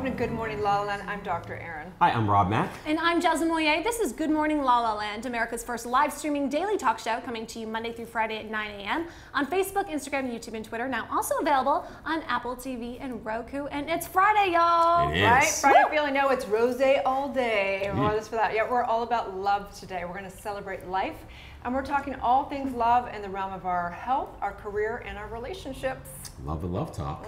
welcome to Good Morning La La Land. I'm Dr. Erin. Hi, I'm Rob Mack. And I'm Jasmine Moyer. This is Good Morning La La Land, America's first live streaming daily talk show, coming to you Monday through Friday at 9 a.m. on Facebook, Instagram, YouTube, and Twitter. Now also available on Apple TV and Roku. And it's Friday, y'all. It is. Right? Friday feeling, no, it's rosé all day. What is for that? Yeah, we're all about love today. We're going to celebrate life. And we're talking all things love in the realm of our health, our career, and our relationships. Love the love talk.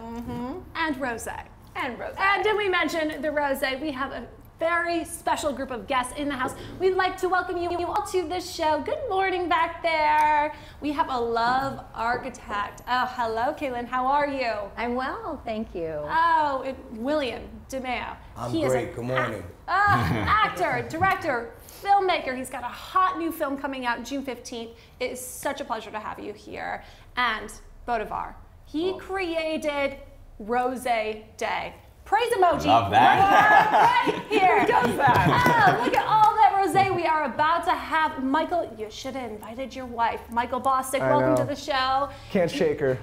And rosé. And rosé. And did we mention the rosé? We have a very special group of guests in the house. We'd like to welcome you all to this show. Good morning back there. We have a love architect. Oh, hello, Kaylin. How are you? I'm well, thank you. Oh, William DeMaio. I'm great. Good morning. Actor, director, filmmaker. He's got a hot new film coming out June 15th. It is such a pleasure to have you here. And Bourdain. He created Rosé Day. Praise emoji. Love that. Right here. Who does that? Oh, look at all that rosé we are about to have. Michael, you should have invited your wife. Michael Bostic, welcome to the show. Can't shake her.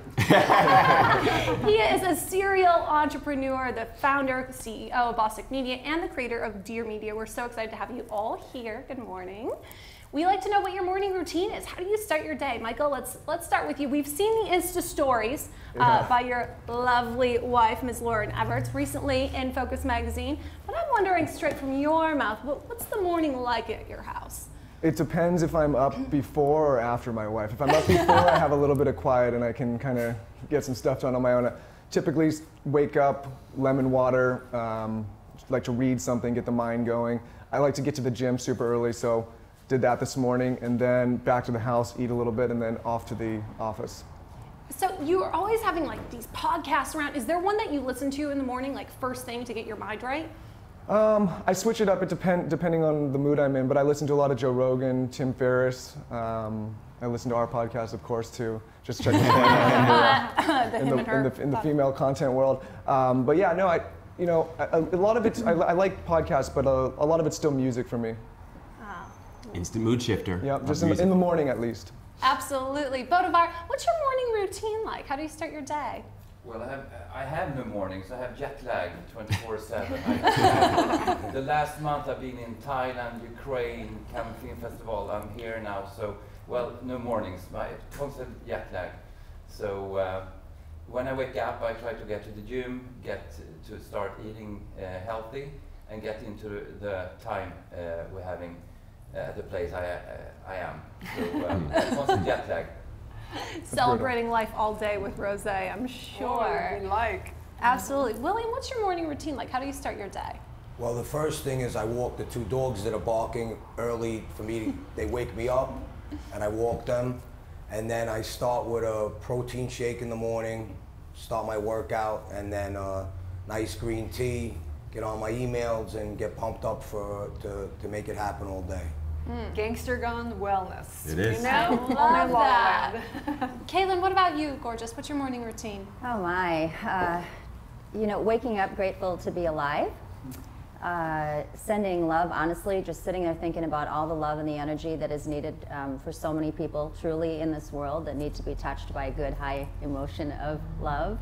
He is a serial entrepreneur, the founder, CEO of Bostic Media, and the creator of Dear Media. We're so excited to have you all here. Good morning. We like to know what your morning routine is. How do you start your day? Michael, let's start with you. We've seen the Insta stories by your lovely wife, Ms. Lauren Everts, recently in InFocus magazine. But I'm wondering, straight from your mouth, what's the morning like at your house? It depends if I'm up before or after my wife. If I'm up before, I have a little bit of quiet and I can kind of get some stuff done on my own. I typically wake up, lemon water, like to read something, get the mind going. I like to get to the gym super early, so did that this morning, and then back to the house, eat a little bit, and then off to the office. So you are always having like these podcasts around. Is there one that you listen to in the morning, like first thing to get your mind right? I switch it up depending on the mood I'm in, but I listen to a lot of Joe Rogan, Tim Ferriss. I listen to our podcast, of course, too. Just checking in the female content world. But yeah, no, a lot of it. I like podcasts, but a lot of it's still music for me. Instant mood shifter. Yep, just in the morning at least. Absolutely. Bourdain, what's your morning routine like? How do you start your day? Well, I have no mornings. I have jet lag 24/7. The last month I've been in Thailand, Ukraine, Cannes Film Festival. I'm here now, so, well, no mornings. My constant jet lag. So when I wake up, I try to get to the gym, get to start eating healthy, and get into the time we're having the place I am. So constant jet lag. Celebrating life all day with rosé, I'm sure. We like. Absolutely. William, what's your morning routine like? How do you start your day? Well, the first thing is I walk the two dogs that are barking early for me. They wake me up, and I walk them. And then I start with a protein shake in the morning, start my workout, and then nice green tea, get on my emails, and get pumped up to make it happen all day. Gangster Gone Wellness. It is. You know? Love Only La La that. Land. Kaylin, what about you, gorgeous? What's your morning routine? Oh my, waking up grateful to be alive, sending love, honestly, just sitting there thinking about all the love and the energy that is needed for so many people truly in this world that need to be touched by a good high emotion of love.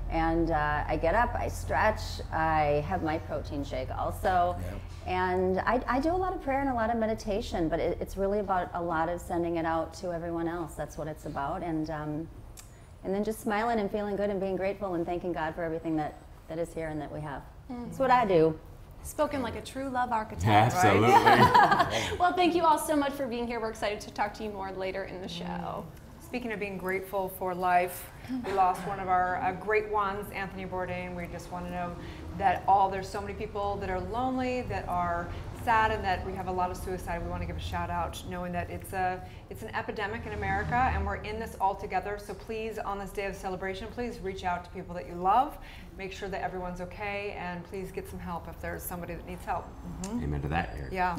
And I get up, I stretch, I have my protein shake also. Yep. And I do a lot of prayer and a lot of meditation, but it's really about a lot of sending it out to everyone else. That's what it's about. And then just smiling and feeling good and being grateful and thanking God for everything that is here and that we have. That's what I do. Spoken like a true love architect, Absolutely. right? Well, thank you all so much for being here. We're excited to talk to you more later in the show. Speaking of being grateful for life, we lost one of our great ones, Anthony Bourdain. We just want to know that there's so many people that are lonely, that are sad, and that we have a lot of suicide. We want to give a shout out, knowing that it's an epidemic in America, and we're in this all together. So please, on this day of celebration, please reach out to people that you love, make sure that everyone's okay, and please get some help if there's somebody that needs help. Amen to that, Erin. Yeah.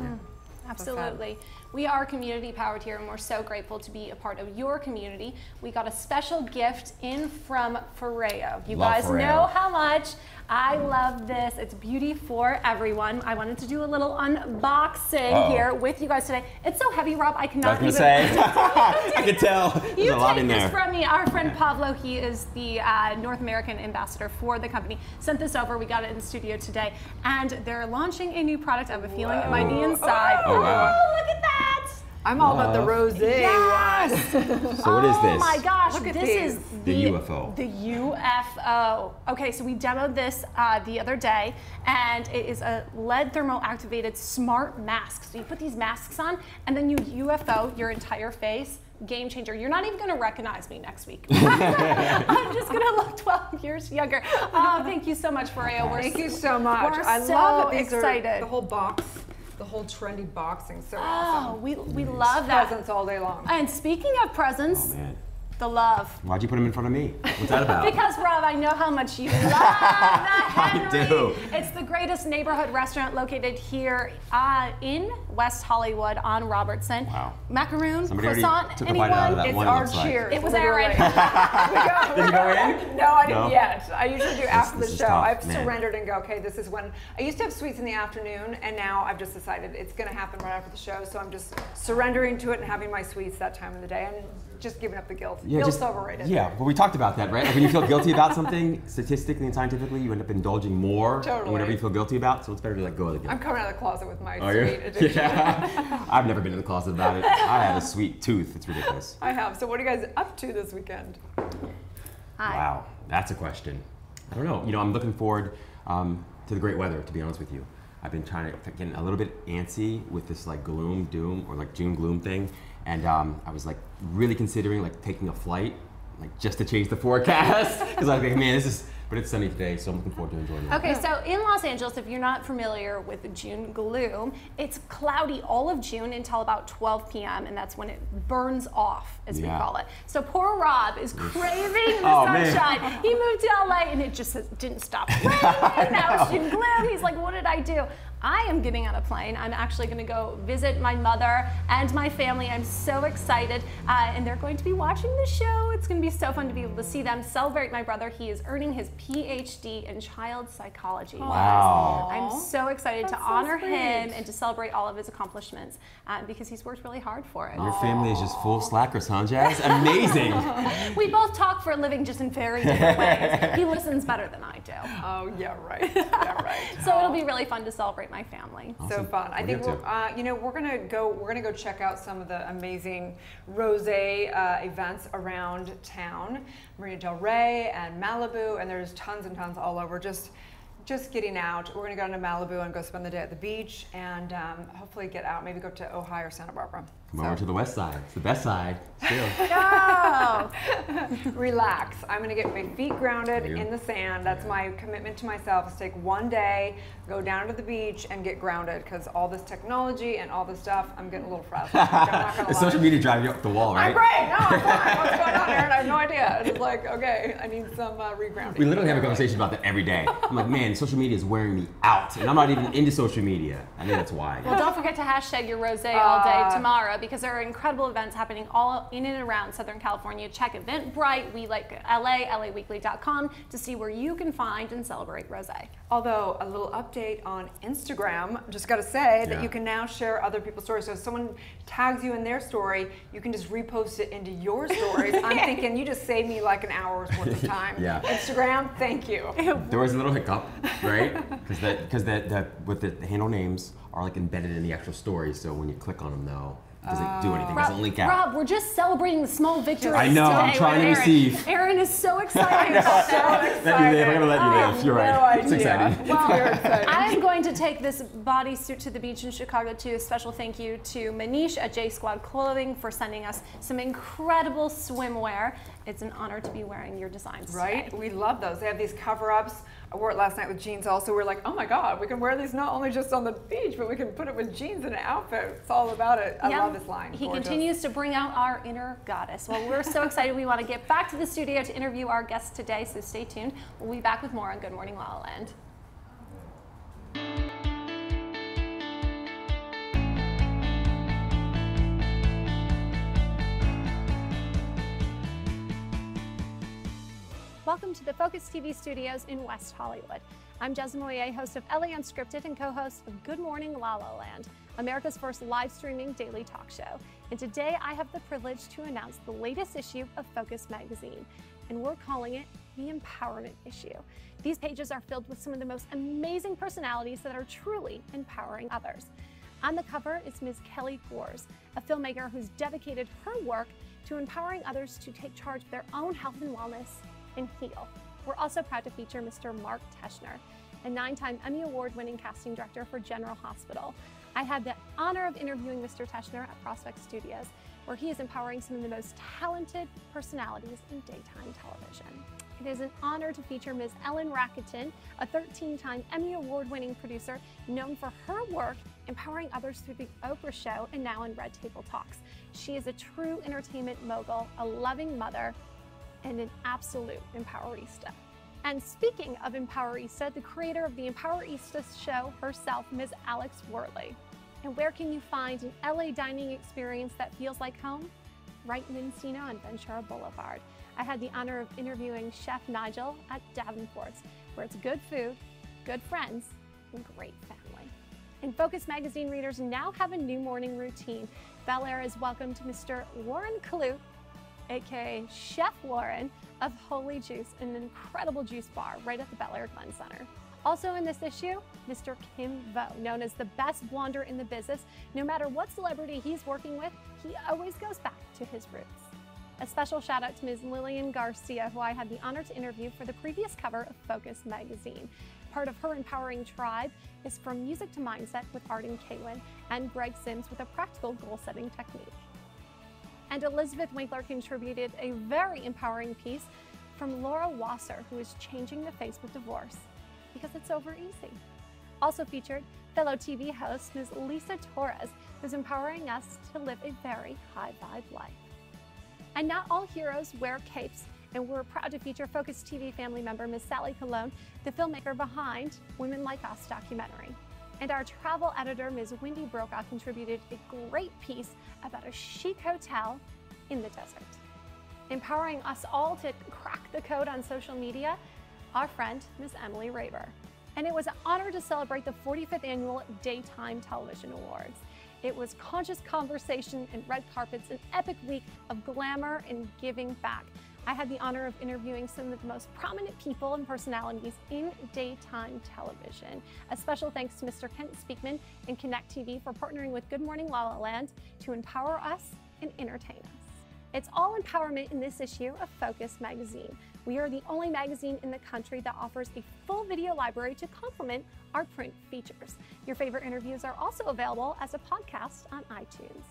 Absolutely. We are community powered here, and we're so grateful to be a part of your community. We got a special gift in from Ferreo. You guys know how much I love this. It's beauty for everyone. I wanted to do a little unboxing here with you guys today. It's so heavy, Rob, I cannot even. I could tell. There's You a lot take in this there. from me. Our friend Pablo, he is the North American ambassador for the company, sent this over. We got it in the studio today, and they're launching a new product. I have a feeling it might be inside. Oh, wow. Oh, look at that! I'm all about the rosé Yes! So what is this? Oh my gosh, Look at this these. is The UFO. The UFO. Okay, so we demoed this the other day, and it is a LED thermal activated smart mask. So you put these masks on, and then you UFO your entire face. Game changer. You're not even going to recognize me next week. I'm just going to look 12 years younger. Oh, thank you so much, Bourdain. Thank you so much. We're I so love that these excited. are the whole box, the whole trendy boxing. So Oh, awesome. we love that. Presents all day long. And speaking of presents, Oh, man. the love. Why'd you put him in front of me? What's that about? Because, Rob, I know how much you love the Henry. I do. It's the greatest neighborhood restaurant located here in West Hollywood on Robertson. Wow. Macaroon, Somebody already croissant, took a anyone? bite out of that It's one, it our looks like. cheers. It was literally. Erin. Did you go in? No, I didn't No? yet. I usually do after this the is show. tough, I've man. surrendered and go, okay, this is when, I used to have sweets in the afternoon, and now I've just decided it's gonna happen right after the show, so I'm just surrendering to it and having my sweets that time of the day, and just giving up the guilt. Guilt's overrated. Yeah, but we talked about that, right? Like when you feel guilty about something, statistically and scientifically, you end up indulging more Totally. whenever you feel guilty about. So it's better to let go of the guilt. I'm coming out of the closet with my Oh, sweet you're- addiction. Yeah. I've never been in the closet about it. I have a sweet tooth. It's ridiculous. I have. So what are you guys up to this weekend? Wow, that's a question. I don't know. You know, I'm looking forward to the great weather, to be honest with you. I've been trying to get a little bit antsy with this like gloom, doom, or like June gloom thing. And I was like really considering like taking a flight, like just to change the forecast. Because I was like, man, this is, but it's sunny today, so I'm looking forward to enjoying it. Okay, so in Los Angeles, if you're not familiar with the June gloom, it's cloudy all of June until about 12 p.m., and that's when it burns off, as we Yeah. call it. So poor Rob is craving the Oh, man. sunshine. He moved to LA, and it just didn't stop raining. Now it's June gloom. He's like, what did I do? I am getting on a plane. I'm actually going to go visit my mother and my family. I'm so excited. And they're going to be watching the show. It's going to be so fun to be able to see them celebrate my brother. He is earning his PhD in child psychology. Wow. I'm so excited to That's so honor sweet. him and to celebrate all of his accomplishments because he's worked really hard for it. Your family is just full of slackers, huh, Jazz? Amazing. We both talk for a living just in very different ways. He listens better than I do. Oh, yeah, right. Yeah, right. So it'll be really fun to celebrate my family. So Awesome. fun. I What are think you up you know, we're gonna go check out some of the amazing rosé events around town, Marina Del Rey and Malibu, and there's tons and tons all over. Just getting out. We're gonna go to Malibu and go spend the day at the beach, and hopefully get out. Maybe go to Ojai or Santa Barbara. Come over to the west side. It's the best side. Still. Go! Relax. I'm gonna get my feet grounded You? in the sand. That's my commitment to myself, is take one day, go down to the beach and get grounded, because all this technology and all this stuff, I'm getting a little frustrated. I'm not gonna The lie. social media driving you up the wall, right? I'm great. No, I'm fine. What's going on, Erin? I have no idea. It's like, okay, I need some regrounding. We literally have a conversation about that every day. I'm like, man, social media is wearing me out, and I'm not even into social media. I think that's why. Well, don't forget to hashtag your rosé all day tomorrow, because there are incredible events happening all in and around Southern California. Check Eventbrite, we like LA, laweekly.com to see where you can find and celebrate rosé. Although, a little update on Instagram, just gotta say that Yeah. you can now share other people's stories. So if someone tags you in their story, you can just repost it into your stories. I'm thinking you just saved me like an hour's worth of time. Yeah. Instagram, thank you. There was a little hiccup, right? Because the handle names are like embedded in the actual story, so when you click on them, though, it doesn't do anything. It doesn't link out. Rob, we're just celebrating the small victories. I know, I'm today trying to with Erin. receive. Erin is so excited about that. Let you live. I'm gonna let you live. You're right. No It's idea. exciting. Well, very exciting. I'm going to take this bodysuit to the beach in Chicago too. A special thank you to Manish at J Squad Clothing for sending us some incredible swimwear. It's an honor to be wearing your designs Right? today. We love those. They have these cover-ups. I wore it last night with jeans also. We're like, oh my God, we can wear these not only just on the beach, but we can put it with jeans and an outfit. It's all about it. I Yeah. love this line. He Gorgeous. continues to bring out our inner goddess. Well, we're so excited. We want to get back to the studio to interview our guests today, so stay tuned. We'll be back with more on Good Morning La La Land. Welcome to the Focus TV studios in West Hollywood. I'm Jessica Moyer, host of LA Unscripted and co-host of Good Morning La La Land, America's first live streaming daily talk show. And today I have the privilege to announce the latest issue of Focus magazine, and we're calling it the Empowerment Issue. These pages are filled with some of the most amazing personalities that are truly empowering others. On the cover is Ms. Kelly Gores, a filmmaker who's dedicated her work to empowering others to take charge of their own health and wellness and heal. We're also proud to feature Mr. Mark Teschner, a 9-time Emmy Award-winning casting director for General Hospital. I had the honor of interviewing Mr. Teschner at Prospect Studios, where he is empowering some of the most talented personalities in daytime television. It is an honor to feature Ms. Ellen Racketon, a 13-time Emmy Award-winning producer known for her work empowering others through The Oprah Show and now in Red Table Talks. She is a true entertainment mogul, a loving mother, and an absolute empowerista. And speaking of empowerista, the creator of the Empowerista show herself, Ms. Alex Worley. And where can you find an LA dining experience that feels like home? Right in Encino on Ventura Boulevard. I had the honor of interviewing Chef Nigel at Davenport's, where it's good food, good friends, and great family. InFocus magazine readers now have a new morning routine. Bel Air is welcome to Mr. Warren Kalute, aka Chef Warren of Holy Juice, an incredible juice bar right at the Bel Air Glen Center. Also in this issue, Mr. Kim Vo, known as the best blonder in the business. No matter what celebrity he's working with, he always goes back to his roots. A special shout out to Ms. Lillian Garcia, who I had the honor to interview for the previous cover of Focus magazine. Part of her empowering tribe is From Music to Mindset with Arden Kaelin and Greg Sims with a practical goal-setting technique. And Elizabeth Winkler contributed a very empowering piece from Laura Wasser, who is changing the face with divorce because it's over easy. Also featured fellow TV host Ms. Lisa Torres, who's empowering us to live a very high vibe life. And not all heroes wear capes, and we're proud to feature Focus TV family member Ms. Sally Colon, the filmmaker behind Women Like Us documentary. And our travel editor, Ms. Wendy Brokaw, contributed a great piece about a chic hotel in the desert. Empowering us all to crack the code on social media, our friend, Ms. Emily Raber. And it was an honor to celebrate the 45th annual Daytime Television Awards. It was conscious conversation and red carpets, an epic week of glamour and giving back. I had the honor of interviewing some of the most prominent people and personalities in daytime television. A special thanks to Mr. Kent Speakman and Connect TV for partnering with Good Morning La La Land to empower us and entertain us. It's all empowerment in this issue of Focus magazine. We are the only magazine in the country that offers a full video library to complement our print features. Your favorite interviews are also available as a podcast on iTunes.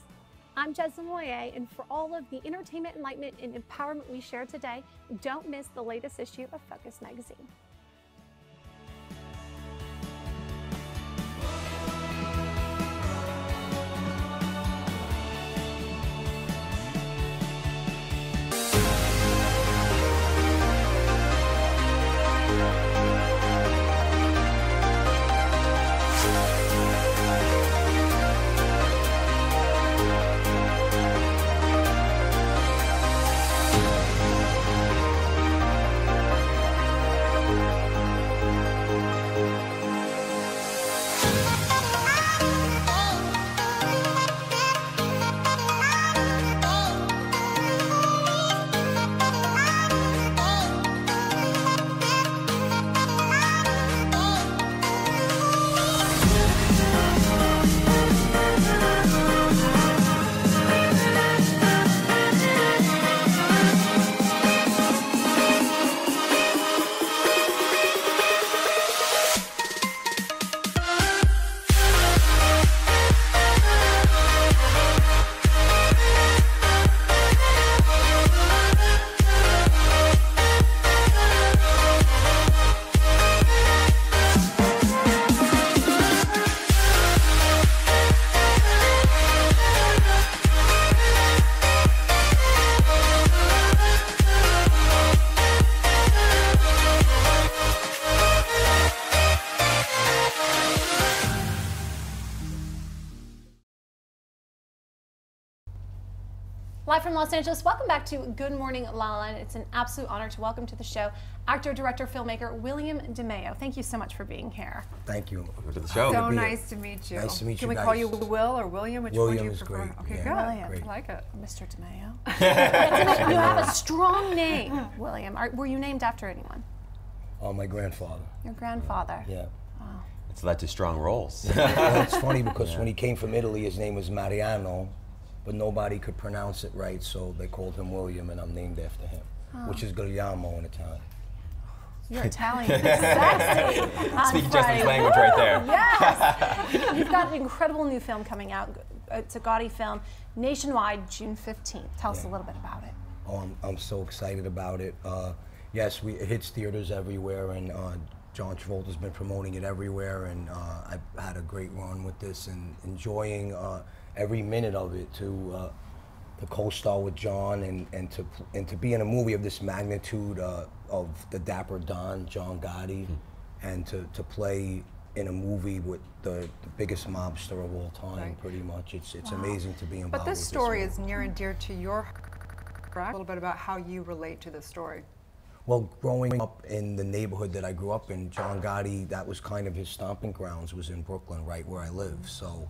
I'm Jessica Moyer, and for all of the entertainment, enlightenment, and empowerment we shared today, don't miss the latest issue of Focus magazine. Live from Los Angeles, welcome back to Good Morning LaLaLand. It's an absolute honor to welcome to the show actor, director, filmmaker William DeMaio. Thank you so much for being here. Thank you. Welcome to the show. So nice to meet you. Nice to meet Can you we call guys. you Will or William? Which William one do you is prefer? great. Okay, Yeah, good. William. great. I like it. Mr. DeMaio. You have a strong name, William. Were you named after anyone? My grandfather. Your grandfather? Yeah. It's led to strong roles. Well, it's funny because when he came from Italy, his name was Mariano, but nobody could pronounce it right, so they called him William, and I'm named after him, which is Guglielmo in Italian. You're Italian. Sexy. Speaking Justin's language right there. Yes. You've got an incredible new film coming out. It's a gaudy film, nationwide, June 15th. Tell us a little bit about it. Oh, I'm so excited about it. Yes, it hits theaters everywhere, and John Travolta's been promoting it everywhere, and I've had a great run with this and enjoying every minute of it to co-star with John and to be in a movie of this magnitude of the Dapper Don, John Gotti, and to play in a movie with the biggest mobster of all time, Right. pretty much. It's amazing to be involved But this with story this is near and dear to your correct? A little bit about how you relate to this story. Well, growing up in the neighborhood that I grew up in, John Gotti, that was kind of his stomping grounds, was in Brooklyn, right where I live. So,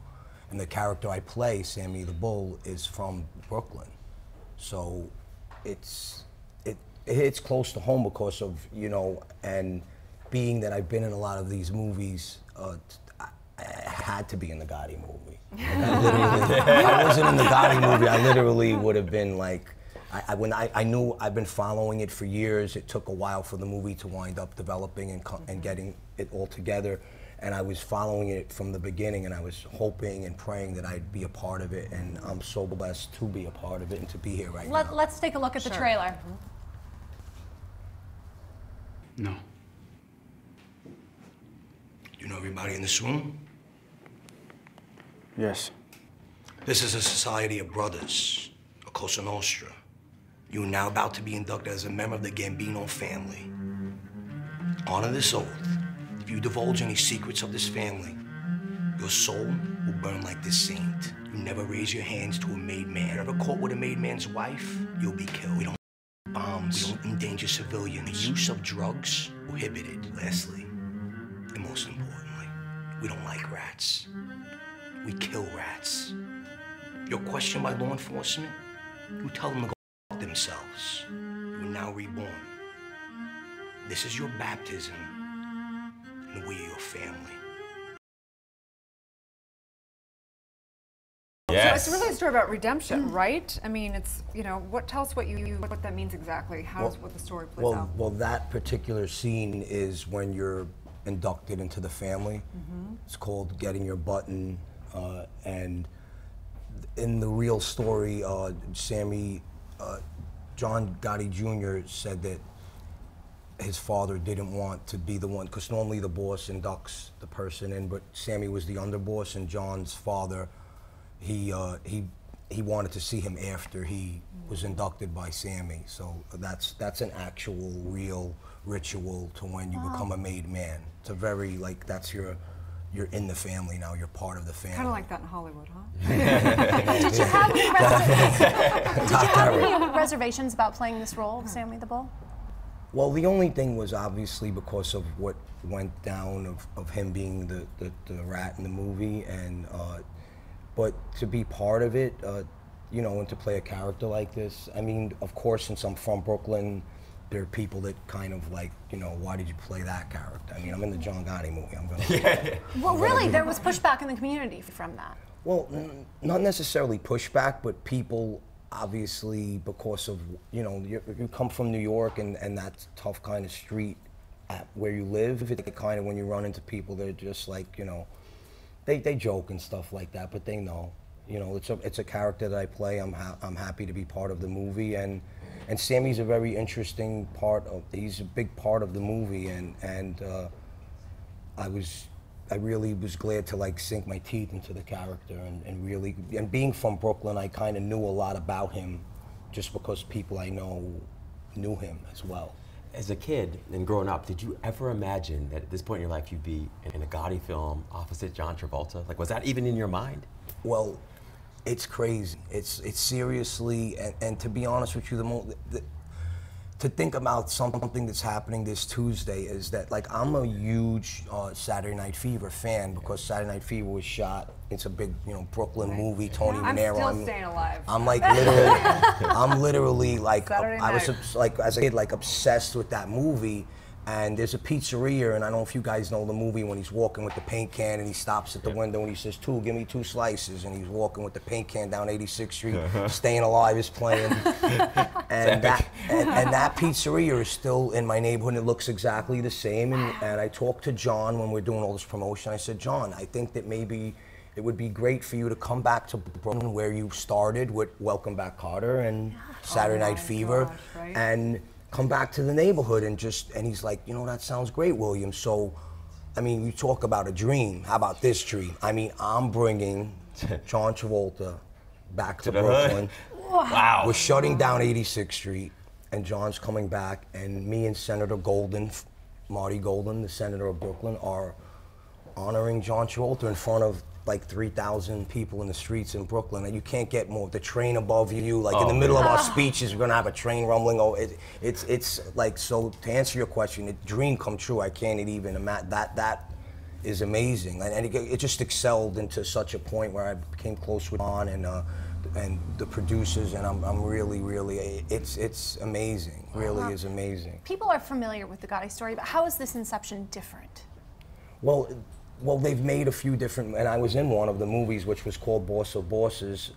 and the character I play, Sammy the Bull, is from Brooklyn. So it hits close to home because of, you know, and being that I've been in a lot of these movies, I had to be in the Gotti movie. Like if I wasn't in the Gotti movie, I literally would have been like, when I knew I've been following it for years. It took a while for the movie to wind up developing and getting it all together. And I was following it from the beginning, and I was hoping and praying that I'd be a part of it. And I'm so blessed to be a part of it and to be here right now. Let's take a look at the trailer. No. You know everybody in this room? Yes. This is a society of brothers, a Cosa Nostra. You are now about to be inducted as a member of the Gambino family. Honor this oath. If you divulge any secrets of this family, your soul will burn like this saint. You never raise your hands to a made man. If you're ever caught with a made man's wife, you'll be killed. We don't bombs, we don't endanger civilians. The use of drugs, prohibited. Lastly, and most importantly, we don't like rats. We kill rats. You're questioned by law enforcement, you tell them to go f themselves. You are now reborn. This is your baptism, and we are your family. Yes. So it's really a story about redemption, right? I mean, it's, you know, tell us what that means exactly. What the story plays out. Well, that particular scene is when you're inducted into the family. It's called Getting Your Button, and in the real story, John Gotti Jr. said that his father didn't want to be the one, because normally the boss inducts the person in, but Sammy was the underboss, and John's father, he wanted to see him after he was inducted by Sammy. So that's an actual real ritual to when you become a made man. It's a very, like, you're in the family now, you're part of the family. Kind of like that in Hollywood, huh? Did you have any reservations about playing this role of Sammy the Bull? Well, the only thing was obviously because of what went down of him being the rat in the movie, and but to be part of it, you know, and to play a character like this, I mean, of course, since I'm from Brooklyn, there are people that kind of like, you know, why did you play that character? I mean, I'm in the John Gotti movie. I'm gonna. Well, really, there was pushback in the community from that. Well, not necessarily pushback, but people obviously, because of, you know, you come from New York, and that tough kind of street where you live, it kind of, when you run into people, they're just like, you know, they joke and stuff like that, but they know, you know, it's a character that I play. I'm happy to be part of the movie, and Sammy's a very interesting part of. He's a big part of the movie, and I really was glad to like sink my teeth into the character, and being from Brooklyn, I kind of knew a lot about him, just because people I know knew him as well. As a kid and growing up, did you ever imagine that at this point in your life you'd be in a Gotti film opposite John Travolta? Like, was that even in your mind? Well, It's crazy. It's seriously, and to be honest with you, to think about something that's happening this Tuesday is that, like, I'm a huge Saturday Night Fever fan because Saturday Night Fever was shot. It's a big, you know, Brooklyn movie. Tony Manero. I'm still staying alive. I'm like literally, I'm literally like, Saturday I was night. like as a kid, like obsessed with that movie. And there's a pizzeria, and I don't know if you guys know the movie when he's walking with the paint can and he stops at the window and he says, give me 2 slices, and he's walking with the paint can down 86th Street, Staying Alive is playing. and that pizzeria is still in my neighborhood, and it looks exactly the same. And I talked to John when we're doing all this promotion. I said, John, I think that maybe it would be great for you to come back to Brooklyn where you started with Welcome Back, Kotter and Saturday Night Fever, gosh, right? and come back to the neighborhood and he's like, you know, that sounds great, William. So, I mean, you talk about a dream. How about this dream? I mean, I'm bringing John Travolta back to Brooklyn. Wow. We're shutting down 86th Street, and John's coming back, and me and Senator Golden, Marty Golden, the senator of Brooklyn, are honoring John Travolta in front of like 3,000 people in the streets in Brooklyn, and you can't get more. The train above you, like in the middle of our speeches, we're gonna have a train rumbling. Oh, it's like, so to answer your question, it dream come true. I can't even imagine that is amazing, and it just excelled into such a point where I became close with John and the producers, and I'm really, it's amazing. Really is amazing. People are familiar with the Gotti story, but how is this inception different? Well, they've made a few different, and I was in one of the movies, which was called Boss of Bosses,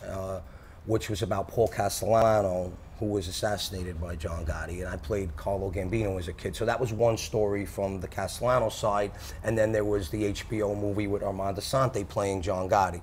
which was about Paul Castellano, who was assassinated by John Gotti, and I played Carlo Gambino as a kid. So that was one story from the Castellano side, and then there was the HBO movie with Armand Assante playing John Gotti.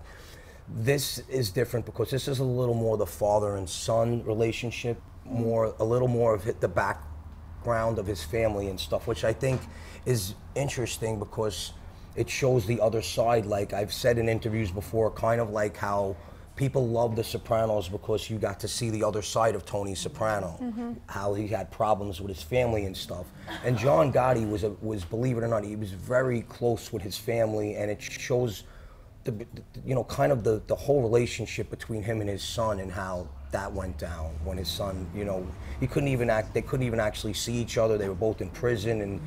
This is different because this is a little more the father and son relationship, a little more of the background of his family and stuff, which I think is interesting because it shows the other side. Like I've said in interviews before, kind of like how people love The Sopranos because you got to see the other side of Tony Soprano, how he had problems with his family and stuff. And John Gotti was, believe it or not, he was very close with his family, and it shows you know, kind of the whole relationship between him and his son and how that went down when his son, you know, they couldn't even actually see each other. They were both in prison, and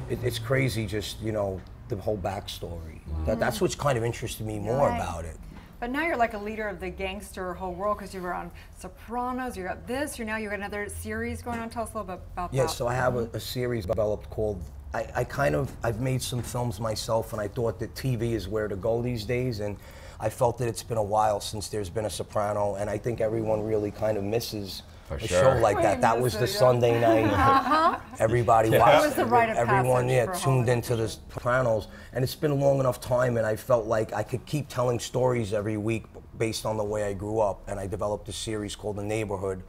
it's crazy, just, you know, the whole backstory. That's what's kind of interested me more about it. But now you're like a leader of the gangster whole world because you were on Sopranos, you got this, you got another series going on. Tell us a little bit about that. Yeah, so I have a series developed called, I've made some films myself, and I thought that TV is where to go these days, and I felt that it's been a while since there's been a Soprano, and I think everyone really kind of misses a show like that. That was the Sunday night. Everybody watched. It was the rite of everyone, tuned into the Sopranos, and it's been a long enough time, and I felt like I could keep telling stories every week based on the way I grew up, and I developed a series called The Neighborhood,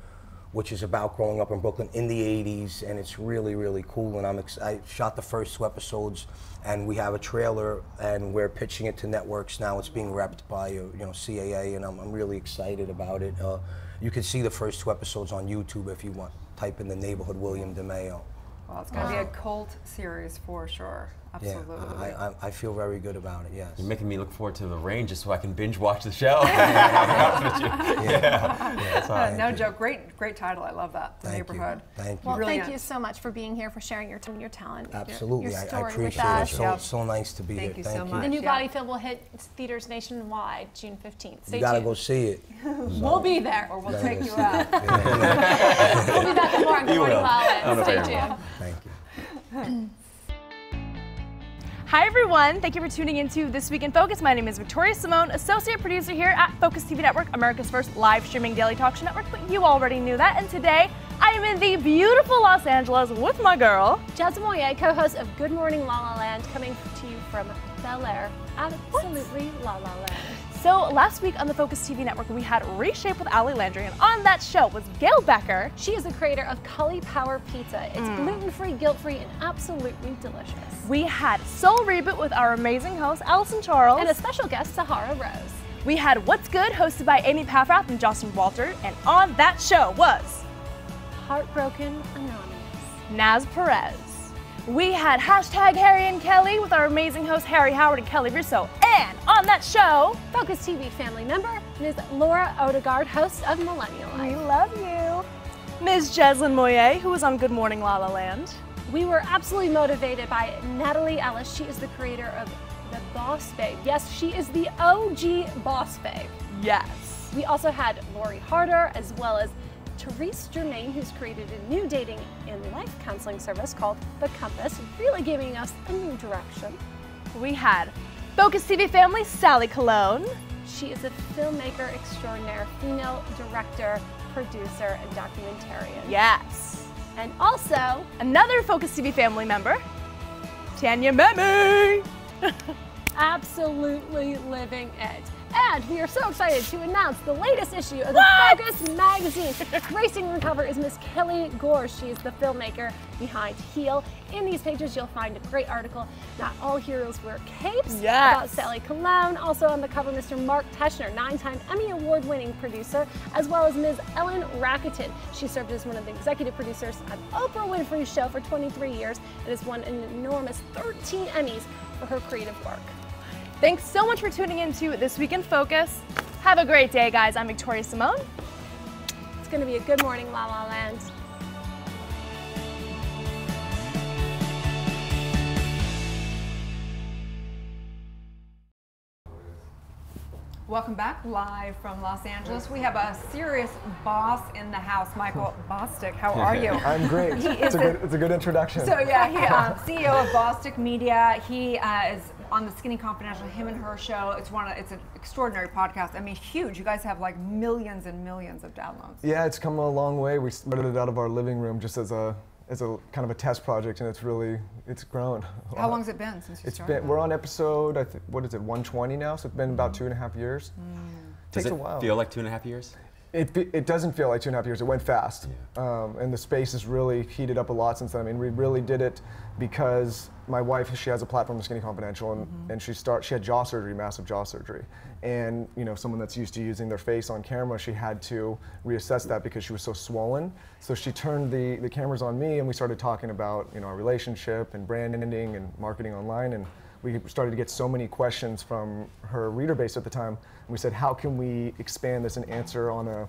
which is about growing up in Brooklyn in the 80s, and it's really, really cool. And I shot the first 2 episodes, and we have a trailer, and we're pitching it to networks now. It's being repped by CAA, and I'm really excited about it. You can see the first 2 episodes on YouTube if you want. Type in The Neighborhood William DeMaio. Well, it's going to be a cult series for sure. Absolutely. Yeah, I feel very good about it, yes. You're making me look forward to the rain just so I can binge watch the show. No joke. Great title. I love that. The Neighborhood. Thank you. Well, thank you so much for being here, for sharing your talent. Absolutely. Your I story with appreciate us. it. So nice to be here. Thank you so much. The new Gotti film will hit theaters nationwide June 15th. Stay you gotta tuned. go see it. We'll be there. Or we'll take you out. We'll be back with more on Good Morning LaLaLand. Stay tuned. Thank you. Hi everyone, thank you for tuning into This Week in Focus. My name is Victoria Simone, associate producer here at Focus TV Network, America's first live streaming daily talk show network, but you already knew that. And today, I am in the beautiful Los Angeles with my girl, Jazz Moye, co-host of Good Morning LaLaLand, coming to you from Bel Air. Absolutely LaLaLand. So last week on the Focus TV Network, we had Reshape with Ali Landry, and on that show was Gail Becker. She is the creator of Cully Power Pizza. It's gluten-free, guilt-free, and absolutely delicious. We had Soul Reboot with our amazing host, Allison Charles. And a special guest, Sahara Rose. We had What's Good, hosted by Amy Paffrath and Justin Walter, and on that show was Heartbroken Anonymous. Naz Perez. We had hashtag Harry and Kelly with our amazing hosts Harry Howard and Kelly Russo. And on that show, Focus TV family member Ms. Laura Odegaard, host of Millennial Life. We love you. Ms. Jeslyn Moyer, who was on Good Morning La La Land. We were absolutely motivated by Natalie Ellis. She is the creator of the Boss Babe. Yes, she is the OG Boss Babe. Yes. We also had Lori Harder, as well as Therese Germain, who's created a new dating and life counseling service called The Compass, really giving us a new direction. We had Focus TV family Sally Colon. She is a filmmaker extraordinaire, female director, producer, and documentarian. Yes. And also, another Focus TV family member, Tanya Memi. Absolutely living it. And we are so excited to announce the latest issue of the Focus magazine. Gracing the cover is Miss Kelly Gore. She is the filmmaker behind Heal. In these pages, you'll find a great article, Not All Heroes Wear Capes, about Sally Colon. Also on the cover, Mr. Mark Teschner, 9-time Emmy Award-winning producer, as well as Ms. Ellen Racketon. She served as one of the executive producers on Oprah Winfrey's show for 23 years and has won an enormous 13 Emmys for her creative work. Thanks so much for tuning into This Week in Focus. Have a great day, guys. I'm Victoria Simone. It's going to be a good morning, La La Land. Welcome back live from Los Angeles. We have a serious boss in the house, Michael Bostic. How are you? I'm great. It's a good introduction. So yeah, he CEO of Bostic Media. He is on the Skinny Confidential, him and her show. It's an extraordinary podcast. I mean, huge. You guys have like millions and millions of downloads. Yeah, it's come a long way. We started it out of our living room just as a kind of a test project, and it's grown. How long has it been since you started? We're on episode, I think, what is it, 120 now? So it's been about 2.5 years. Does it feel like 2.5 years? It doesn't feel like 2.5 years. It went fast, and the space has really heated up a lot since then. I mean, we really did it because my wife, she has a platform, The Skinny Confidential, and she had jaw surgery, massive jaw surgery, and someone that's used to using their face on camera, she had to reassess that because she was so swollen. So she turned the cameras on me, and we started talking about our relationship and branding and marketing online, and we started to get so many questions from her reader base at the time. And we said, how can we expand this and answer on a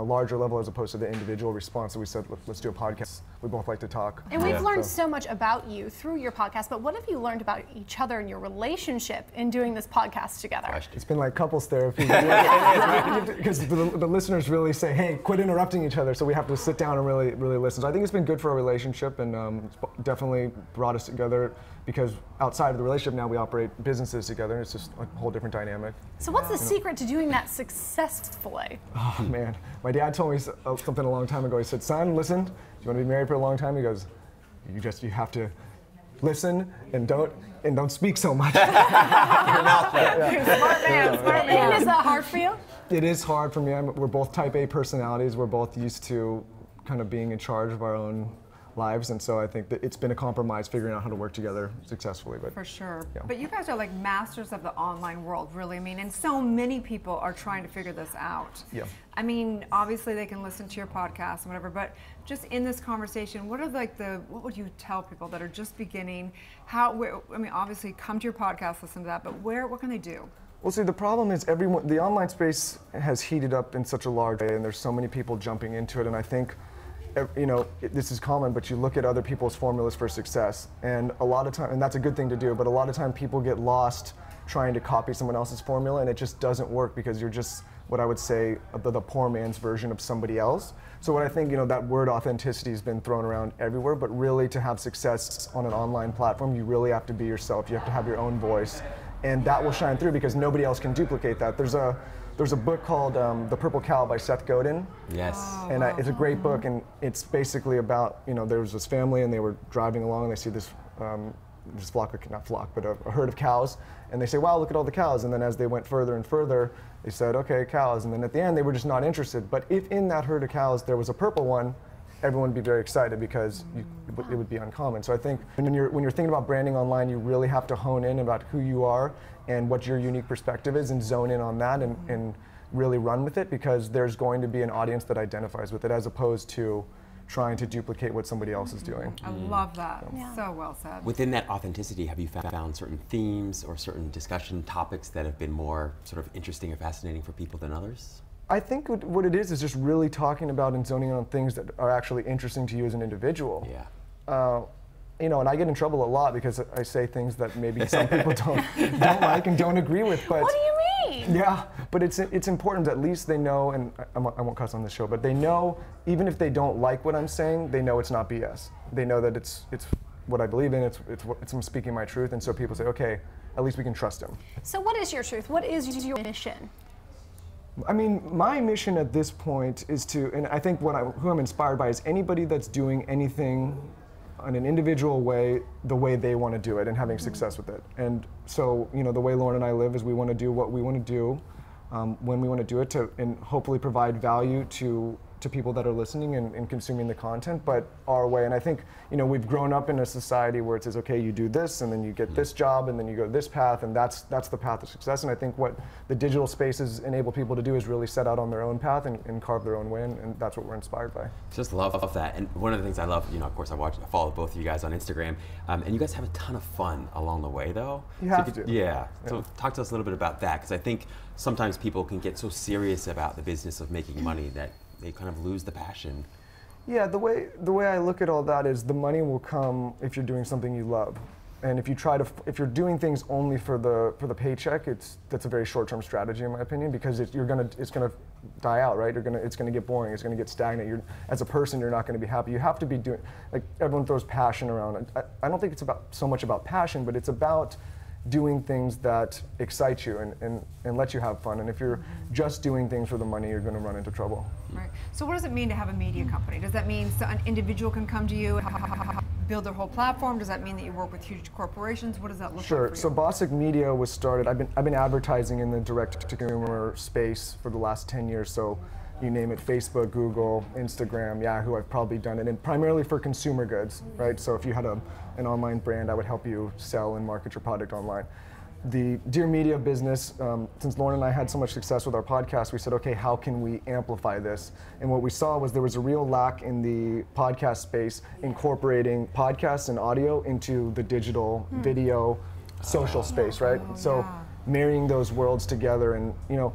larger level as opposed to the individual response? So we said, let's do a podcast. We both like to talk. And we've learned so much about you through your podcast, but what have you learned about each other and your relationship in doing this podcast together? It's been like couples therapy. Because the listeners really say, hey, quit interrupting each other. So we have to sit down and really listen. So I think it's been good for our relationship, and it's definitely brought us together, because outside of the relationship now we operate businesses together, and it's just a whole different dynamic. So what's the secret to doing that successfully? Oh man, my dad told me something a long time ago. He said, son, listen, do you want to be married for a long time? He goes, you have to listen and don't speak so much. Smart man. And is that hard for you? It is hard for me. We're both type A personalities. We're both used to kind of being in charge of our own lives, and so I think that it's been a compromise figuring out how to work together successfully. But for sure. Yeah. But you guys are like masters of the online world, really. I mean, and so many people are trying to figure this out. Yeah. I mean, obviously they can listen to your podcast and whatever, but just in this conversation, what would you tell people that are just beginning? Obviously come to your podcast, listen to that, but what can they do? Well, see, the problem is the online space has heated up in such a large way, and there's so many people jumping into it, and I think this is common, but you look at other people's formulas for success, and a lot of time, and that's a good thing to do, but a lot of time people get lost trying to copy someone else's formula, and it just doesn't work because you're just what I would say the poor man's version of somebody else. So what I think, that word authenticity has been thrown around everywhere, but really to have success on an online platform, you really have to be yourself. You have to have your own voice, and that will shine through because nobody else can duplicate that. There's a book called The Purple Cow by Seth Godin. Yes. And it's a great book, and it's basically about, there was this family and they were driving along and they see this a herd of cows, and they say, wow, look at all the cows. And then as they went further and further, they said, okay, cows. And then at the end, they were just not interested. But if in that herd of cows there was a purple one, everyone would be very excited because it would be uncommon. So I think when you're thinking about branding online, you really have to hone in about who you are and what your unique perspective is and zone in on that and really run with it, because there's going to be an audience that identifies with it, as opposed to trying to duplicate what somebody else is doing. I love that. So well said. Within that authenticity, have you found certain themes or certain discussion topics that have been more sort of interesting or fascinating for people than others? I think what it is just really talking about and zoning in on things that are actually interesting to you as an individual. Yeah. You know, and I get in trouble a lot because I say things that maybe some people don't like and don't agree with. But What do you mean? yeah, but it's important at least they know, and I won't cuss on this show, but they know even if they don't like what I'm saying, they know it's not BS. They know that it's what I believe in. It's I'm speaking my truth, and so people say, okay, at least we can trust him. So what is your truth? What is your mission? I mean, my mission at this point is to, and I think who I'm inspired by is anybody that's doing anything in an individual way, the way they want to do it and having success with it. And so, you know, the way Lauren and I live is we want to do what we want to do when we want to do it and hopefully provide value to people that are listening and consuming the content, but our way. And I think, you know, we've grown up in a society where it says, okay, you do this and then you get this job and then you go this path, and that's the path of success. And I think what the digital spaces enable people to do is really set out on their own path and carve their own way, and that's what we're inspired by. Just love that. And one of the things I love, you know, of course, I follow both of you guys on Instagram, and you guys have a ton of fun along the way, though. You have to. Yeah. So talk to us a little bit about that, because I think sometimes people can get so serious about the business of making money that they kind of lose the passion. Yeah, the way I look at all that is the money will come if you're doing something you love. And if you're doing things only for the paycheck, that's a very short-term strategy in my opinion, because it's gonna die out, right? It's gonna get boring. It's gonna get stagnant. As a person, you're not gonna be happy. You have to be doing, like everyone throws passion around. I don't think it's so much about passion, but it's about doing things that excite you and let you have fun. And if you're just doing things for the money, you're going to run into trouble. Right. So what does it mean to have a media company? Does that mean an individual can come to you and build their whole platform? Does that mean that you work with huge corporations? What does that look like for you? So Bosic Media was started, I've been advertising in the direct-to-consumer space for the last 10 years. So you name it, Facebook, Google, Instagram, Yahoo, I've probably done it, and primarily for consumer goods, right? So if you had an online brand, I would help you sell and market your product online. The Dear Media business, since Lauren and I had so much success with our podcast, we said, okay, how can we amplify this? And what we saw was there was a real lack in the podcast space, incorporating podcasts and audio into the digital video, social space, right? So marrying those worlds together, and you know,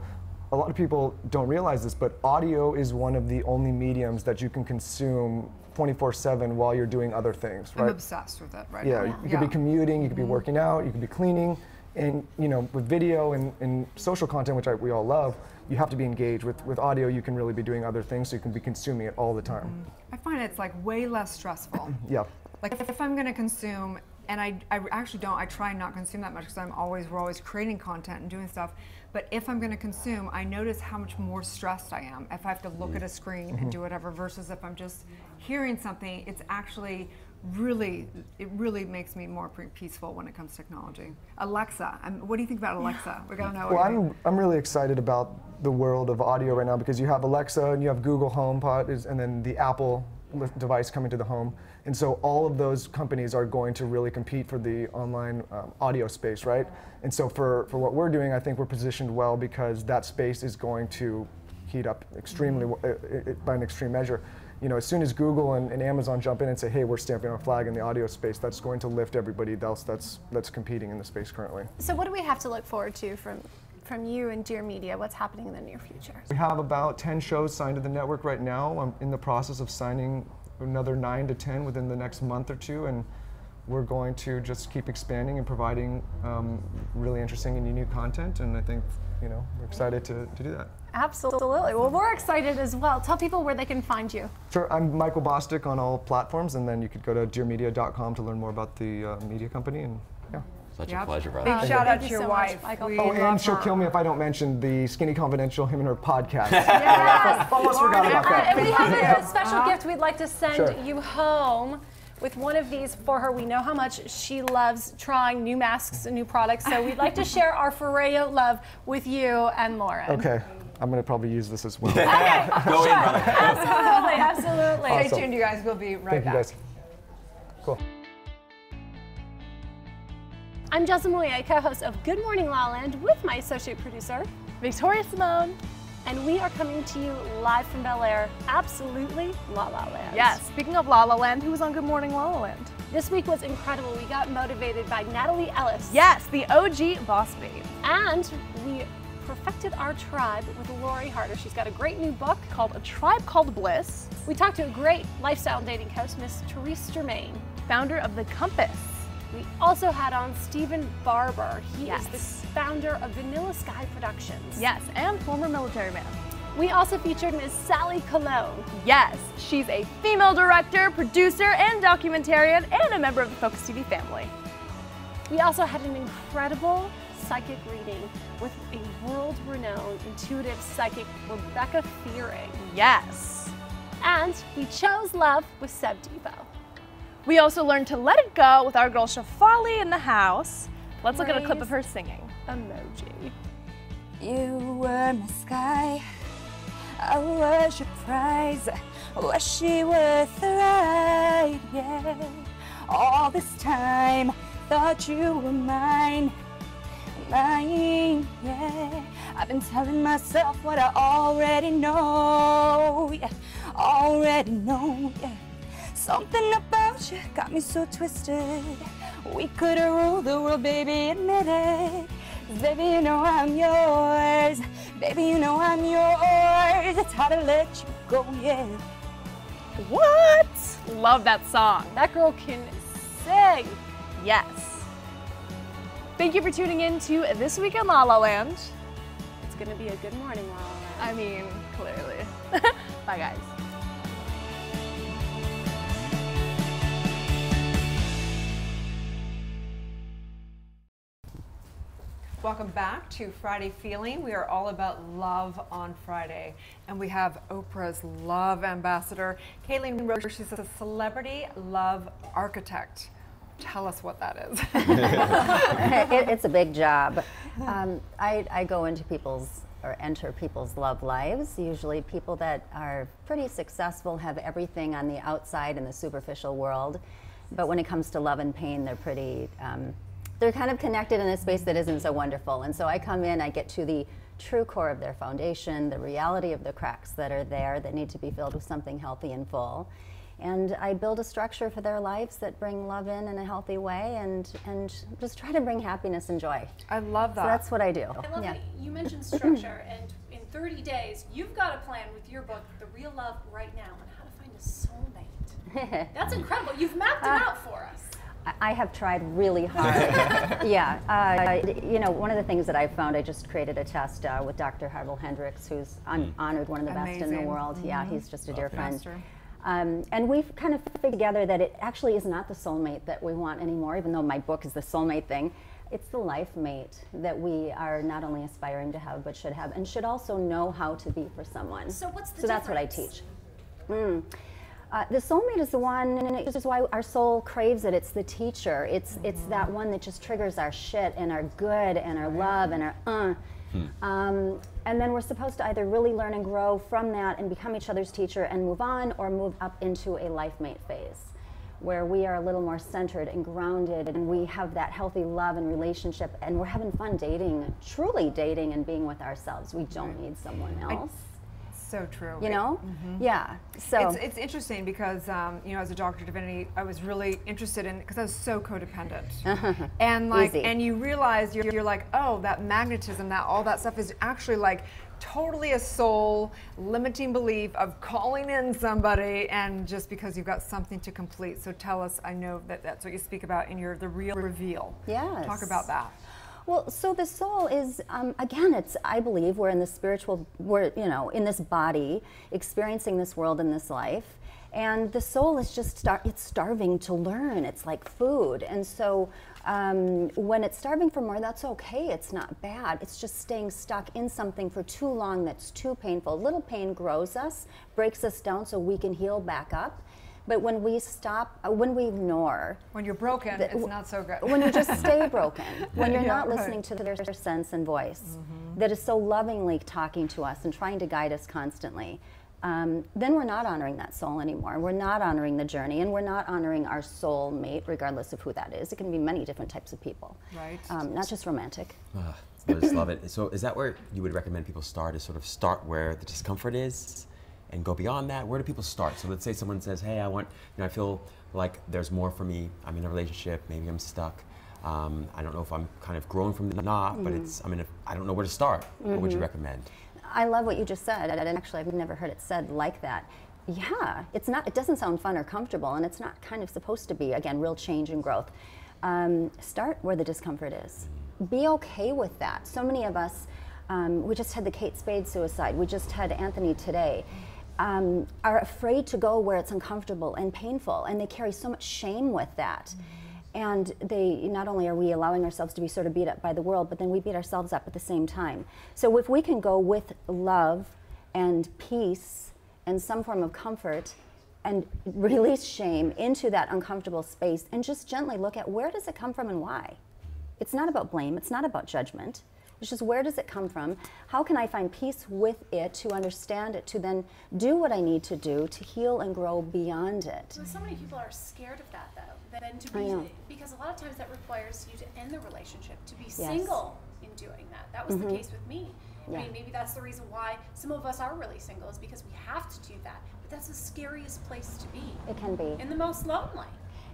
a lot of people don't realize this, but audio is one of the only mediums that you can consume 24/7 while you're doing other things, right? I'm obsessed with it right now. now. You could be commuting, you could be working out, you could be cleaning, and you know, with video and social content, which we all love, you have to be engaged. With audio, you can really be doing other things, so you can be consuming it all the time. I find it's like way less stressful. Yeah. Like if I'm going to consume, and I actually don't, I try not to consume that much because we're always creating content and doing stuff. But if I'm going to consume, I notice how much more stressed I am if I have to look at a screen and do whatever, versus if I'm just hearing something. It's actually really makes me more peaceful when it comes to technology. Alexa, what do you think about Alexa? We gotta know. Well, I'm really excited about the world of audio right now, because you have Alexa and you have Google HomePod, and then the Apple device coming to the home. And so all of those companies are going to really compete for the online audio space, right? And so for what we're doing, I think we're positioned well, because that space is going to heat up extremely by an extreme measure. You know, as soon as Google and Amazon jump in and say, hey, we're stamping our flag in the audio space, that's going to lift everybody else that's competing in the space currently. So what do we have to look forward to from you and Dear Media? What's happening in the near future? We have about 10 shows signed to the network right now. I'm in the process of signing another 9 to 10 within the next month or two, and we're going to just keep expanding and providing really interesting and unique content, and I think, you know, we're excited to do that. Absolutely. Well, we're excited as well. Tell people where they can find you. Sure. I'm Michael Bostic on all platforms, and then you could go to dearmedia.com to learn more about the media company, and yeah. Such a pleasure, brother. Big shout out to you your so wife. much, Michael. Oh, and she'll kill me if I don't mention the Skinny Confidential, him and her podcast. Yes. Almost forgot about that. And we have a special gift we'd like to send Sure. you home with one of these for her. We know how much she loves trying new masks and new products, so we'd like to share our Foreo love with you and Lauren. Okay. I'm going to probably use this as well. Okay. Go in, brother. Absolutely, absolutely. Awesome. Stay tuned, you guys. We'll be right Thank you, back. guys. Cool. I'm Jessica Moya, co-host of Good Morning La La Land with my associate producer. Victoria Simone. And we are coming to you live from Bel Air, absolutely La La Land. Yes, speaking of La La Land, who was on Good Morning La La Land? This week was incredible. We got motivated by Natalie Ellis. Yes, the OG boss babe. And we perfected our tribe with Lori Harder. She's got a great new book Called A Tribe Called Bliss. We talked to a great lifestyle dating coach, Miss Therese Germain. Founder of The Compass. We also had on Stephen Barber. He Yes. is the founder of Vanilla Sky Productions. Yes, and former military man. We also featured Miss Sally Cologne. Yes, she's a female director, producer, and documentarian, and a member of the Focus TV family. We also had an incredible psychic reading with a world-renowned intuitive psychic, Rebecca Fearing. Yes. And we chose love with Seb Devo. We also learned to let it go with our girl Shafali in the house. Let's look at a clip of her singing. Emoji. You were my sky, I was your prize. Was she worth the ride? Yeah. All this time, thought you were mine, yeah. I've been telling myself what I already know, yeah. Already know, yeah. Something about you got me so twisted. We could have ruled the world, baby, admit it. Baby, you know I'm yours. Baby, you know I'm yours. It's hard to let you go, yeah. What? Love that song. That girl can sing. Yes. Thank you for tuning in to This Week in La La Land. It's gonna be a good morning, La La Land. I mean, clearly. Bye, guys. Welcome back to Friday Feeling. We are all about love on Friday. And we have Oprah's love ambassador, Kayleen Roche. She's a celebrity love architect. Tell us what that is. It's a big job. I go into enter people's love lives, usually people that are pretty successful, have everything on the outside in the superficial world. But when it comes to love and pain, they're pretty, they're kind of connected in a space that isn't so wonderful. And so I come in, I get to the true core of their foundation, the reality of the cracks that are there that need to be filled with something healthy and full. And I build a structure for their lives that bring love in a healthy way and just try to bring happiness and joy. I love that. So that's what I do. I love that you mentioned structure, and in 30 days, you've got a plan with your book, The Real Love Right Now, on how to find a soulmate. That's incredible. You've mapped it out for us. I have tried really hard. Yeah, you know, one of the things that I've found, I just created a test with Dr. Harville Hendricks, who's honored one of the best in the world. Yeah, he's just a dear friend. And we've kind of figured together that it actually is not the soulmate that we want anymore, even though my book is the soulmate thing. It's the life mate that we are not only aspiring to have, but should have, and should also know how to be for someone. So what's the difference? So that's what I teach. The soulmate is the one, and this is why our soul craves it. It's the teacher. It's that one that just triggers our shit and our good and our love and our and then we're supposed to either really learn and grow from that and become each other's teacher and move on, or move up into a life mate phase, where we are a little more centered and grounded, and we have that healthy love and relationship, and we're having fun dating, truly dating and being with ourselves. We don't need someone else. So true. You know? Yeah. So it's interesting because you know, as a doctor of divinity, I was really interested in, because I was so codependent, and like, and you realize you're like, oh, that magnetism, that all that stuff is actually like totally a soul limiting belief of calling in somebody, and just because you've got something to complete. So tell us. I know that that's what you speak about in your The Real Reveal. Yes. Talk about that. Well, so the soul is, again, it's, I believe, we're in the spiritual, we're, you know, in this body, experiencing this world and this life. And the soul is just, it's starving to learn. It's like food. And so when it's starving for more, that's okay. It's not bad. It's just staying stuck in something for too long that's too painful. Little pain grows us, breaks us down so we can heal back up. But when we stop, when we ignore... When you're broken, it's not so good. When you just stay broken, when you're not listening to their sense and voice that is so lovingly talking to us and trying to guide us constantly, then we're not honoring that soul anymore. We're not honoring the journey, and we're not honoring our soul mate, regardless of who that is. It can be many different types of people. Right. Not just romantic. I just love it. So is that where you would recommend people start, is sort of start where the discomfort is and go beyond that? Where do people start? So let's say someone says, hey, I feel like there's more for me. I'm in a relationship, maybe I'm stuck. I don't know if I'm kind of grown from the knot, but I don't know where to start. What would you recommend? I love what you just said, and actually I've never heard it said like that. Yeah, it doesn't sound fun or comfortable, and it's not kind of supposed to be, again, real change and growth. Start where the discomfort is. Be okay with that. So many of us, we just had the Kate Spade suicide, we just had Anthony today, are afraid to go where it's uncomfortable and painful, and they carry so much shame with that. And not only are we allowing ourselves to be sort of beat up by the world, but then we beat ourselves up at the same time. So if we can go with love and peace and some form of comfort and release shame into that uncomfortable space and just gently look at where does it come from and why. It's not about blame, it's not about judgment. It's just where does it come from? How can I find peace with it, to understand it, to then do what I need to do to heal and grow beyond it? Well, so many people are scared of that, though. Then to be, because a lot of times that requires you to end the relationship, to be single in doing that. That was the case with me. I mean, maybe that's the reason why some of us are really single, is because we have to do that. But that's the scariest place to be. It can be. And the most lonely.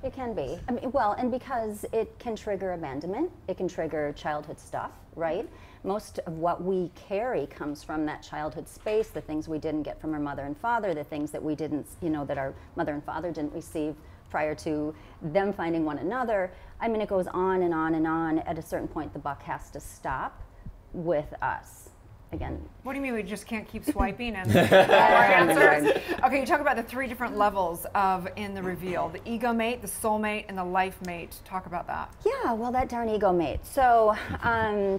It can be. I mean, well, and because it can trigger abandonment, it can trigger childhood stuff, right? Most of what we carry comes from that childhood space, the things we didn't get from our mother and father, the things that we didn't, that our mother and father didn't receive prior to them finding one another. I mean, it goes on and on and on. At a certain point, the buck has to stop with us. Again. What do you mean we just can't keep swiping and more answers? Okay, you talk about the 3 different levels in the reveal: the ego mate, the soulmate, and the life mate. Talk about that. Yeah, well, that darn ego mate. So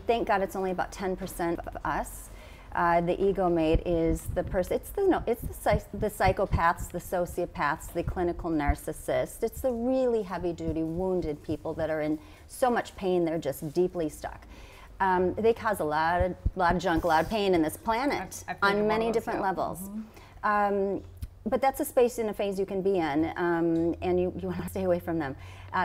thank God it's only about 10% of us. The ego mate is the person. It's the psychopaths, the sociopaths, the clinical narcissists. It's the really heavy-duty, wounded people that are in so much pain they're just deeply stuck. They cause a lot of junk, a lot of pain in this planet on many different levels. But that's a space and a phase you can be in, and you want to stay away from them.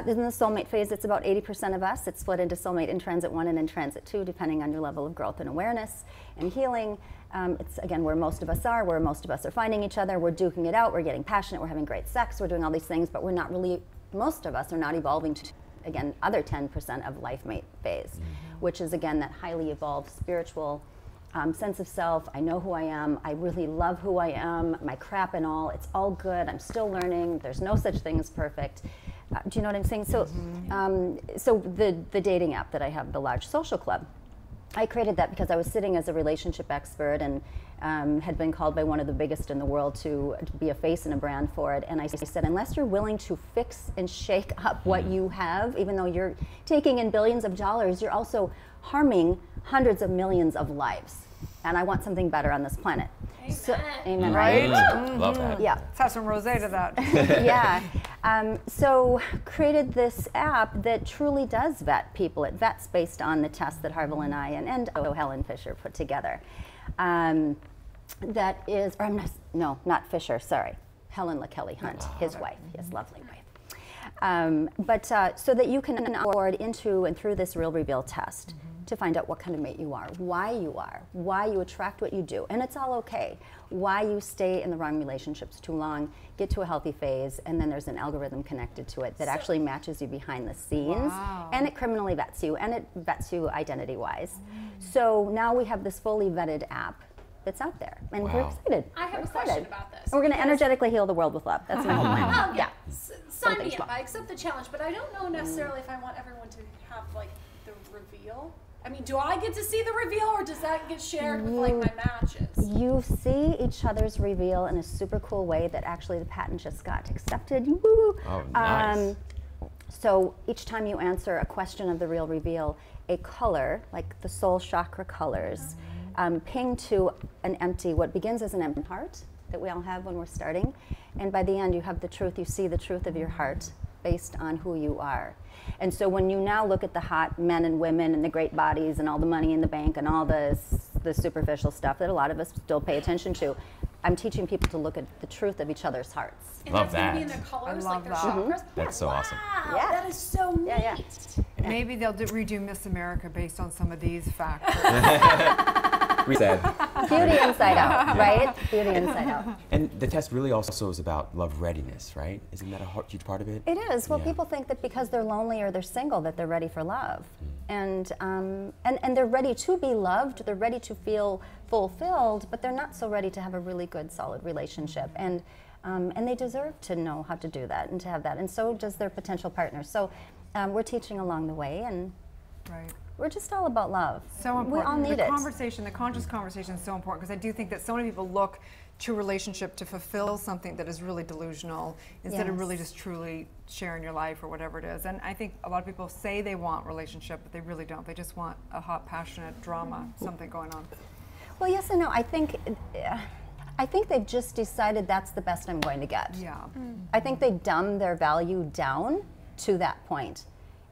Then the soulmate phase, it's about 80% of us. It's split into soulmate in transit 1 and in transit 2, depending on your level of growth and awareness and healing. It's, again, where most of us are, where most of us are finding each other. We're duking it out, we're getting passionate, we're having great sex, we're doing all these things, but we're not really, most of us are not evolving to, again, other 10% of life mate phase, which is, again, that highly evolved spiritual sense of self. I know who I am. I really love who I am. My crap and all. It's all good. I'm still learning. There's no such thing as perfect. Do you know what I'm saying? So, so the dating app that I have, the Large Social Club, I created that because I was sitting as a relationship expert and had been called by one of the biggest in the world to be a face and a brand for it. And I said, unless you're willing to fix and shake up what you have, even though you're taking in billions of dollars, you're also harming hundreds of millions of lives. And I want something better on this planet. Amen. So, amen, Right? Love that. Yeah. Let's have some rosé to that. Yeah. So created this app that truly does vet people. It vets based on the tests that Harville and I and Helen Fisher put together. That is, or I'm not, no, not Fisher, sorry. Helen LaKelly Hunt, his wife, his lovely wife. So that you can onboard into and through this Real Reveal test to find out what kind of mate you are, why you attract what you do, and it's all okay. Why you stay in the wrong relationships too long, get to a healthy phase, and then there's an algorithm connected to it that actually matches you behind the scenes, and it criminally vets you, and it vets you identity-wise. So now we have this fully vetted app that's out there, and we're excited. I have a question about this. And we're going to energetically heal the world with love. That's my whole plan. Yeah. Sign me up. I accept the challenge, but I don't know necessarily if I want everyone to have like the reveal. I mean, do I get to see the reveal, or does that get shared with like my matches? You see each other's reveal in a super cool way that actually the patent just got accepted. Woo! Oh, nice. So each time you answer a question of the Real Reveal, a color, like the soul chakra colors, ping to an empty, what begins as an empty heart that we all have when we're starting. And by the end, you have the truth. You see the truth of your heart based on who you are. And so when you now look at the hot men and women and the great bodies and all the money in the bank and all the superficial stuff that a lot of us still pay attention to, I'm teaching people to look at the truth of each other's hearts. And Love that's gonna that. be in their colors, I like their love chakras. That's so awesome. Wow, Yeah. that is so neat. Yeah, Maybe they'll redo Miss America based on some of these factors. Reset. Beauty inside out, right? Beauty inside out. And the test really also is about love readiness, right? Isn't that a huge part of it? It is. Well, Yeah. people think that because they're lonely or they're single that they're ready for love. And they're ready to be loved, they're ready to feel fulfilled, but they're not so ready to have a really good, solid relationship. And they deserve to know how to do that and to have that. And so does their potential partner. So we're teaching along the way, and Right. we're just all about love. So important. We all need the it. conversation, the conscious conversation is so important, because I do think that so many people look to a relationship to fulfill something that is really delusional instead of really Yes. just truly sharing your life or whatever it is. And I think a lot of people say they want relationship, but they really don't. They just want a hot, passionate drama, something going on. Well, yes and no. I think they've just decided that's the best I'm going to get. Yeah. I think they dumb their value down to that point.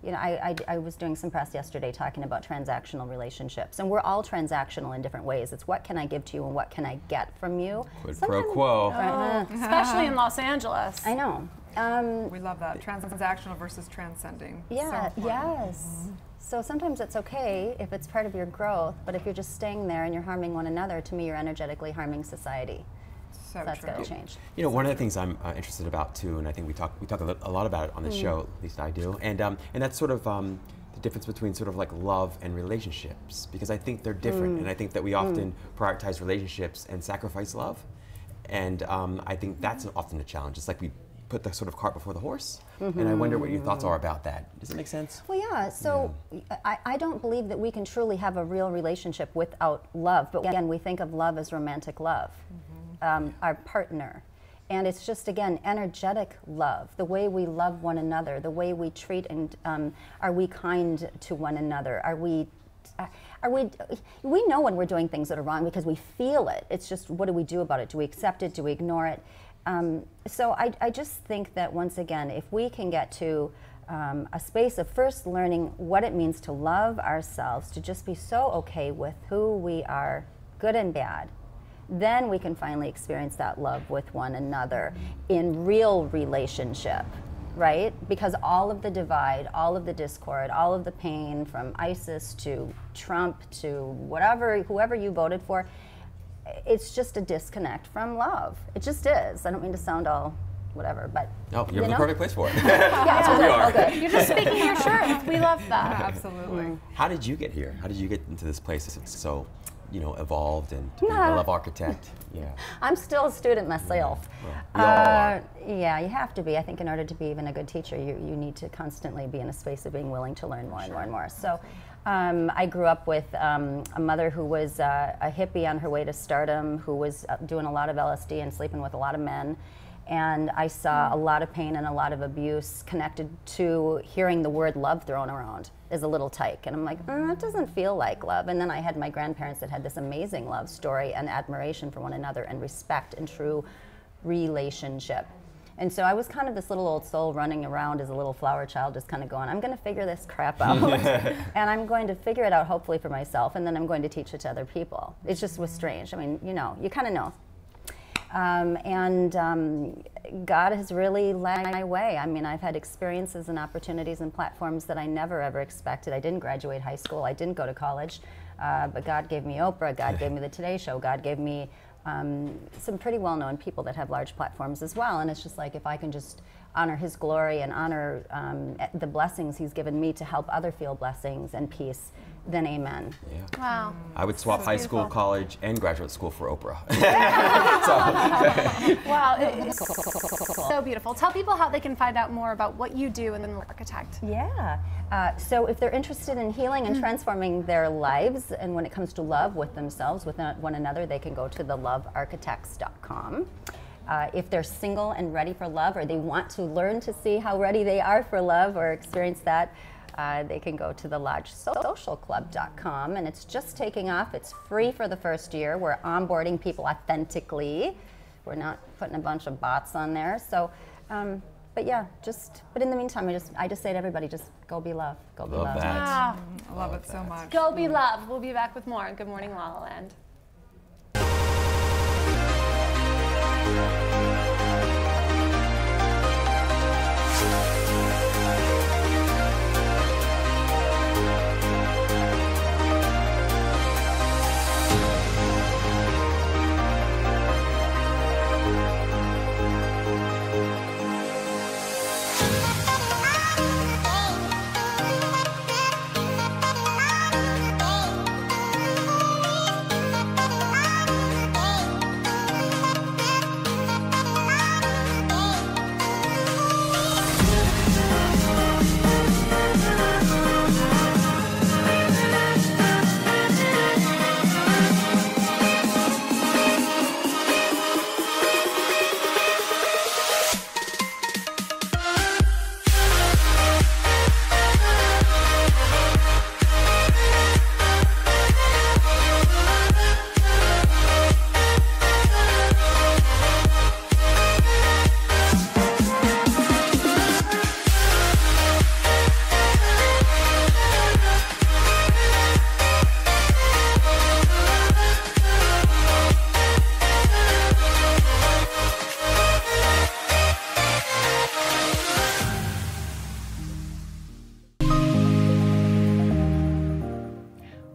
You know, I was doing some press yesterday talking about transactional relationships, and we're all transactional in different ways. It's what can I give to you and what can I get from you. Quid pro Sometimes- quo. Especially in Los Angeles. I know. We love that. Transactional versus transcending. So Yeah, important. yes. So sometimes it's okay if it's part of your growth, but if you're just staying there and you're harming one another, to me you're energetically harming society. So That's true. got to change. You know, one of the things I'm interested about too, and I think we talk a lot about it on the show, at least I do, and that's sort of the difference between sort of like love and relationships, because I think they're different, and I think that we often prioritize relationships and sacrifice love, and I think that's often a challenge. It's like we put the sort of cart before the horse, and I wonder what your thoughts are about that. Does it make sense? Well, yeah, so I don't believe that we can truly have a real relationship without love, but again, we think of love as romantic love, our partner. And it's just, again, energetic love, the way we love one another, the way we treat and are we kind to one another? We know when we're doing things that are wrong because we feel it. It's just, what do we do about it? Do we accept it? Do we ignore it? So I just think that, once again, if we can get to a space of first learning what it means to love ourselves, to just be so okay with who we are, good and bad, then we can finally experience that love with one another in real relationship, right? Because all of the divide, all of the discord, all of the pain, from ISIS to Trump to whoever you voted for, it's just a disconnect from love. It just is. I don't mean to sound all whatever, but No, you're in the perfect place for it. yeah, That's where we are. Okay. You're just speaking your truth. We love that. Absolutely. How did you get here? How did you get into this place? It's so, evolved and to be a love architect. Yeah. I'm still a student myself. Well, we all are. Yeah, you have to be. I think in order to be even a good teacher, you need to constantly be in a space of being willing to learn more and more and more. So I grew up with a mother who was a hippie on her way to stardom, who was doing a lot of LSD and sleeping with a lot of men. And I saw a lot of pain and a lot of abuse connected to hearing the word love thrown around as a little tyke. And I'm like, that doesn't feel like love. And then I had my grandparents that had this amazing love story and admiration for one another and respect and true relationship. And so I was kind of this little old soul running around as a little flower child, just kind of going, I'm going to figure this crap out. And I'm going to figure it out, hopefully, for myself. And then I'm going to teach it to other people. It just was strange. I mean, you kind of know. God has really led my way. I mean, I've had experiences and opportunities and platforms that I never ever expected. I didn't graduate high school. I didn't go to college. But God gave me Oprah. God gave me the Today Show. God gave me some pretty well-known people that have large platforms as well. And it's just like, if I can just honor His glory and honor the blessings He's given me to help other feel blessings and peace, then amen. Yeah. Wow. I would swap high school, college, and graduate school for Oprah. Wow, it's so beautiful. Tell people how they can find out more about what you do in the Architect. Yeah. So if they're interested in healing and transforming their lives, and when it comes to love with themselves, with one another, they can go to thelovearchitects.com. If they're single and ready for love, or they want to learn to see how ready they are for love or experience that, they can go to thelodgesocialclub.com, and it's just taking off. It's free for the first year. We're onboarding people authentically. We're not putting a bunch of bots on there. So, but yeah, but in the meantime, I just say to everybody, just go be love. Go be love. That. Wow. I love it so much. Go be loved. We'll be back with more. Good morning, La La Land.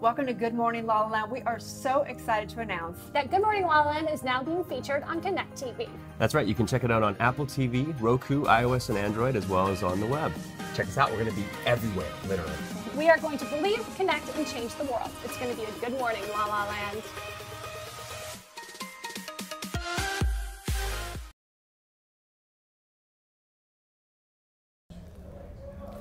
Welcome to Good Morning La La Land. We are so excited to announce that Good Morning La La Land is now being featured on Connect TV. That's right. You can check it out on Apple TV, Roku, iOS, and Android, as well as on the web. Check us out. We're going to be everywhere, literally. We are going to believe, connect, and change the world. It's going to be a Good Morning La La Land.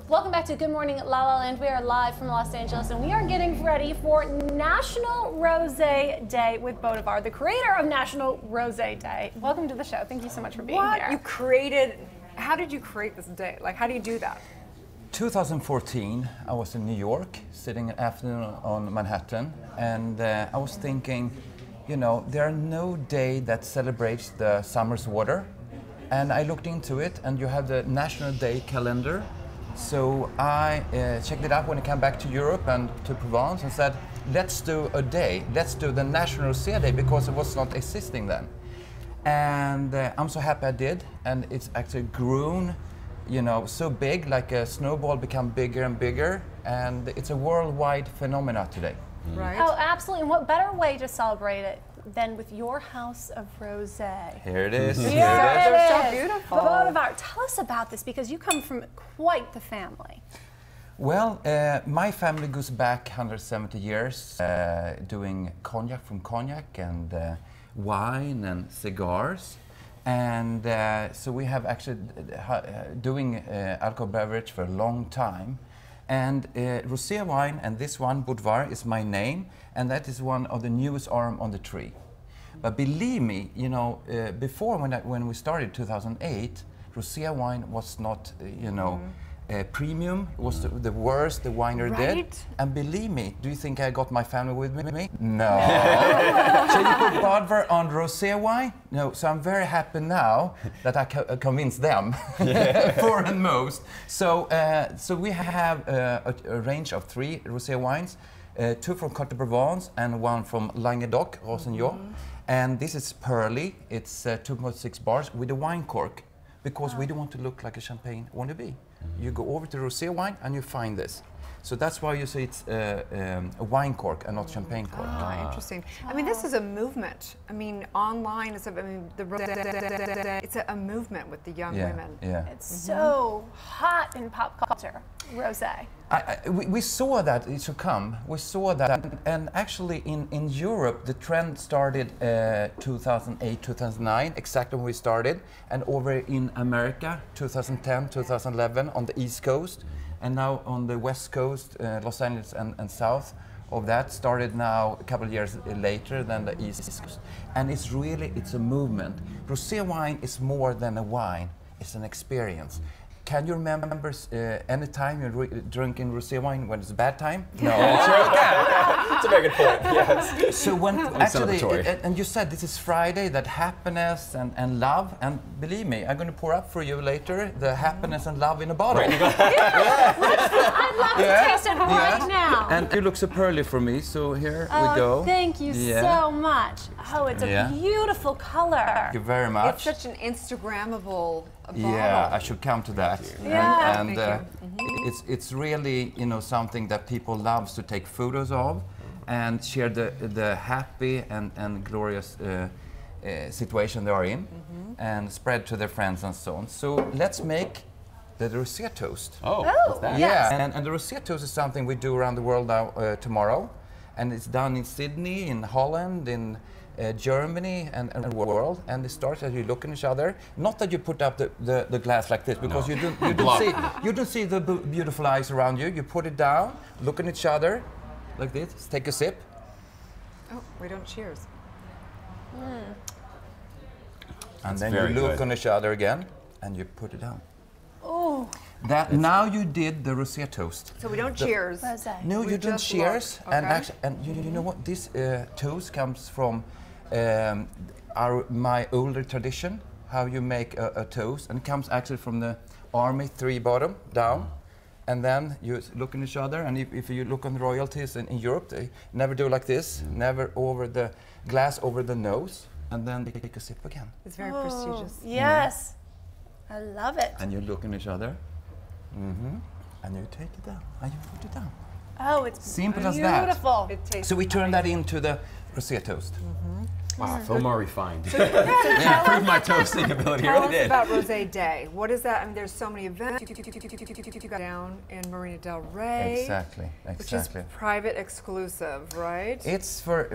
Welcome back to Good Morning La La Land. We are live from Los Angeles, and we are getting ready for National Rosé Day with Bourdain, the creator of National Rosé Day. Welcome to the show. Thank you so much for being here. You created, how did you create this day? Like, how do you do that? 2014, I was in New York, sitting an afternoon on Manhattan, and I was thinking, you know, there are no day that celebrates the summer's water. And I looked into it, and you have the National Day calendar. So I checked it out when I came back to Europe and to Provence and said, let's do a day, let's do the National Rosé Day, because it was not existing then. And I'm so happy I did, and it's actually grown, you know, so big, like a snowball, become bigger and bigger, and it's a worldwide phenomena today. Right. Oh, absolutely. And what better way to celebrate it than with your house of rosé? Here it is. Yeah, They're so beautiful. Bourdain, tell us about this, because you come from quite the family. Well, my family goes back 170 years, doing cognac from cognac and wine and cigars. And so we have actually doing alcohol beverage for a long time. And rosé wine, and this one, Bourdain, is my name, and that is one of the newest arm on the tree. But believe me, you know, before when we started 2008, rosé wine was not, you know, premium. It was the worst the winery did. And believe me, do you think I got my family with me? No. So you put Bourdain on rosé wine? No. So I'm very happy now that I convinced them, for and most. So so we have a range of 3 rosé wines, 2 from Côte de Provence and 1 from Languedoc, Roussillon. And this is pearly. It's 2.6 bars with a wine cork, because we don't want to look like a champagne wannabe. You go over to rosé wine and you find this. So that's why you say it's a wine cork and not champagne cork. Ah, interesting. I mean, this is a movement. I mean, online is, I mean, it's a movement with the young women. Yeah. It's so hot in pop culture, rosé. We saw that it should come. We saw that, and actually in Europe the trend started 2008, 2009, exactly when we started, and over in America 2010, 2011 on the East Coast, and now on the West Coast, Los Angeles and south of that started now a couple of years later than the East Coast. And it's really, it's a movement. Rosé wine is more than a wine, it's an experience. Can you remember any time you're drinking rosé wine when it's a bad time? No. It's a very good point, yes. So when actually, and you said this is Friday, that happiness and love, and believe me, I'm going to pour up for you later the happiness and love in a bottle. I'd love to taste it right now. And you look so pearly for me, so here we go. Thank you so much. Oh, it's a beautiful color. Thank you very much. It's such an Instagrammable bottle. Yeah, I should come to that. Yeah. And it's really, you know, something that people love to take photos of and share the happy and glorious situation they are in, and spread to their friends and so on. So let's make the rosé toast. Oh, what's that? Yeah, and the rosé toast is something we do around the world now tomorrow, and it's done in Sydney, in Holland, in Germany and the world, and it starts as you look at each other. Not that you put up the glass like this, because you don't see the beautiful eyes around you. You put it down, look at each other like this, take a sip. Oh, we don't cheers. And then you look on each other again, and you put it down. Oh. Now you did the rosé toast. So we don't cheers. No, you don't cheers. Okay. And actually, you know what? This toast comes from my older tradition, how you make a toast, and it comes actually from the army, 3 bottom down. And then you look at each other, and if you look on the royalties in Europe, they never do like this, never over the glass over the nose, and then they take a sip again. It's very prestigious. Yes, I love it. And you look at each other, and you take it down, and you put it down. Oh, it's Simple as beautiful. that. So we turn that into the rosé toast. Wow, I feel more refined. Improved my toasting ability. Tell Really us did. about Rosé Day. What is that? I mean, there's so many events. You got down in Marina del Rey. Exactly. Which is private exclusive, right? It's for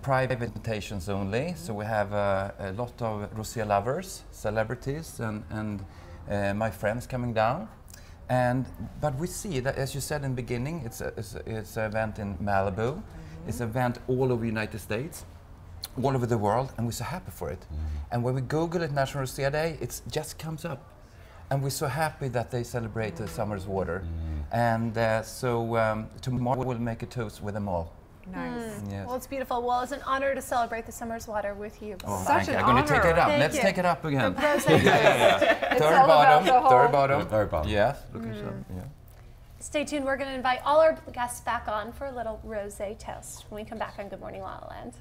private invitations only. So we have a lot of rosé lovers, celebrities, and my friends coming down. But we see that, as you said in the beginning, it's an event in Malibu. It's an event all over the United States, all over the world, and we're so happy for it. And when we Google it, National Rosé Day, it just comes up. And we're so happy that they celebrate the summer's water. And so tomorrow we'll make a toast with them all. Nice. Yes. Well, it's beautiful. Well, it's an honor to celebrate the summer's water with you. Oh, Such an I'm going to take honor. it up. Thank Let's you. take it up again. The rosé toast. Third all about bottom, the whole- third bottom. Third bottom. Yes, look at that. Yeah. Stay tuned. We're going to invite all our guests back on for a little rosé toast when we come back on Good Morning La La Land.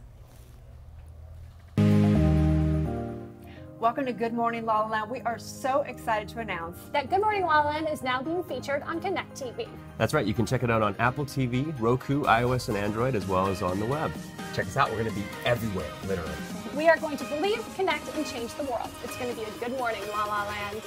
Welcome to Good Morning La La Land. We are so excited to announce That Good Morning La La Land is now being featured on Connect TV. That's right, you can check it out on Apple TV, Roku, iOS, and Android, as well as on the web. Check us out. We're going to be everywhere, literally. We are going to believe, connect, and change the world. It's going to be a Good Morning La La Land.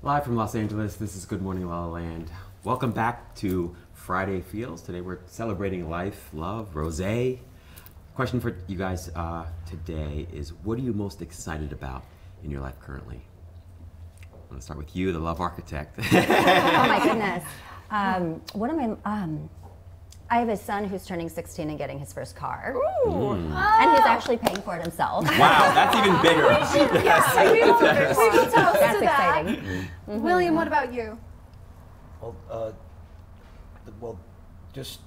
Live from Los Angeles, this is Good Morning La La Land. Welcome back to Friday Feels. Today we're celebrating life, love, rosé. Question for you guys today is, what are you most excited about in your life currently? I'm going to start with you, the love architect. Oh my goodness. What am I have a son who's turning 16 and getting his first car. Ooh. And he's actually paying for it himself. Wow, that's even bigger. Yeah, we will toast That's to that. exciting. William, what about you? Well, just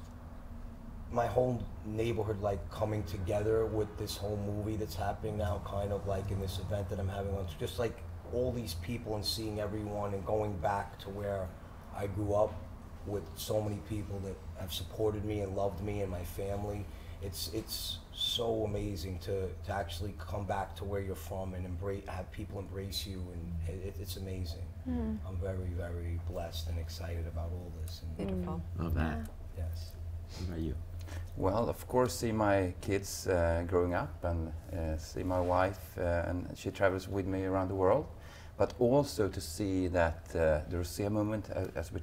my whole neighborhood like coming together with this whole movie that's happening now, kind of like in this event that I'm having on. Just like all these people and seeing everyone and going back to where I grew up with so many people that have supported me and loved me and my family. It's so amazing to actually come back to where you're from and have people embrace you, and it's amazing. I'm very, very blessed and excited about all this. And beautiful. Love that. yes. What about you? Well, of course, see my kids growing up and see my wife, and she travels with me around the world. But also to see that the rosé movement, as we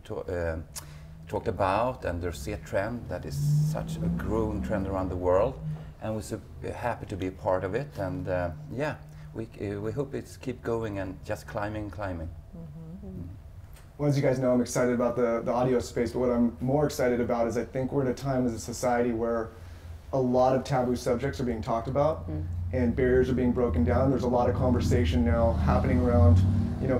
talked about, and the rosé trend, that is such a growing trend around the world, and we're so happy to be a part of it. And yeah, we hope it's keep going and just climbing. Well, as you guys know, I'm excited about the audio space, but what I'm more excited about is I think we're at a time as a society where a lot of taboo subjects are being talked about and barriers are being broken down. There's a lot of conversation now happening around,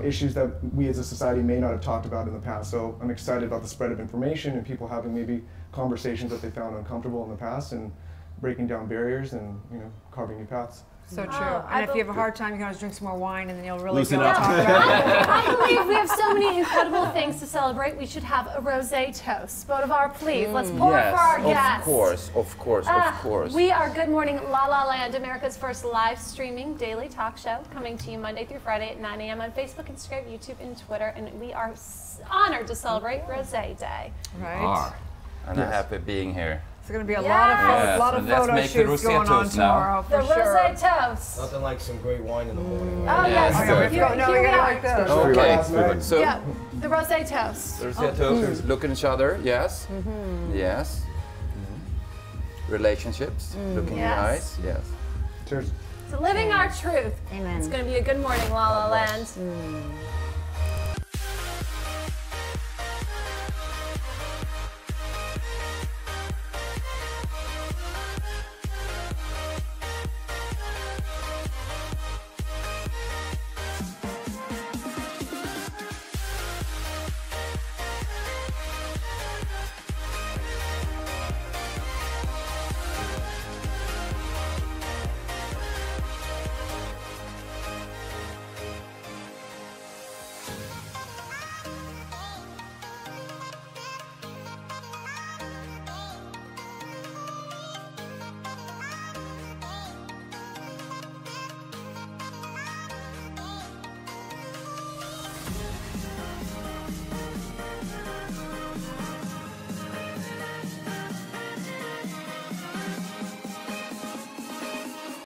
issues that we as a society may not have talked about in the past. So I'm excited about the spread of information and people having maybe conversations that they found uncomfortable in the past and breaking down barriers and carving new paths. So true. Oh, And if you have a hard time, you can always drink some more wine, and then you'll really Loosen be able to up. talk about it. I believe we have so many incredible things to celebrate. We should have a rosé toast. Bodevar, please. Let's pour it for our guests. Of course. We are Good Morning La La Land, America's first live streaming daily talk show, coming to you Monday through Friday at 9 a.m. on Facebook, Instagram, YouTube, and Twitter. And we are honored to celebrate Rosé Day. Right. And I'm happy being here. It's going to be a lot of photo shoots going on tomorrow, for the sure. Rosé toast. Nothing like some great wine in the morning. Oh, yes. Here we go like this. Okay, so Yeah, the Rosé toast. the rosé toast, look at each other, yes. Yes. Relationships, look in your eyes, yes. Cheers. So living our truth. Amen. It's going to be a good morning, La La Land.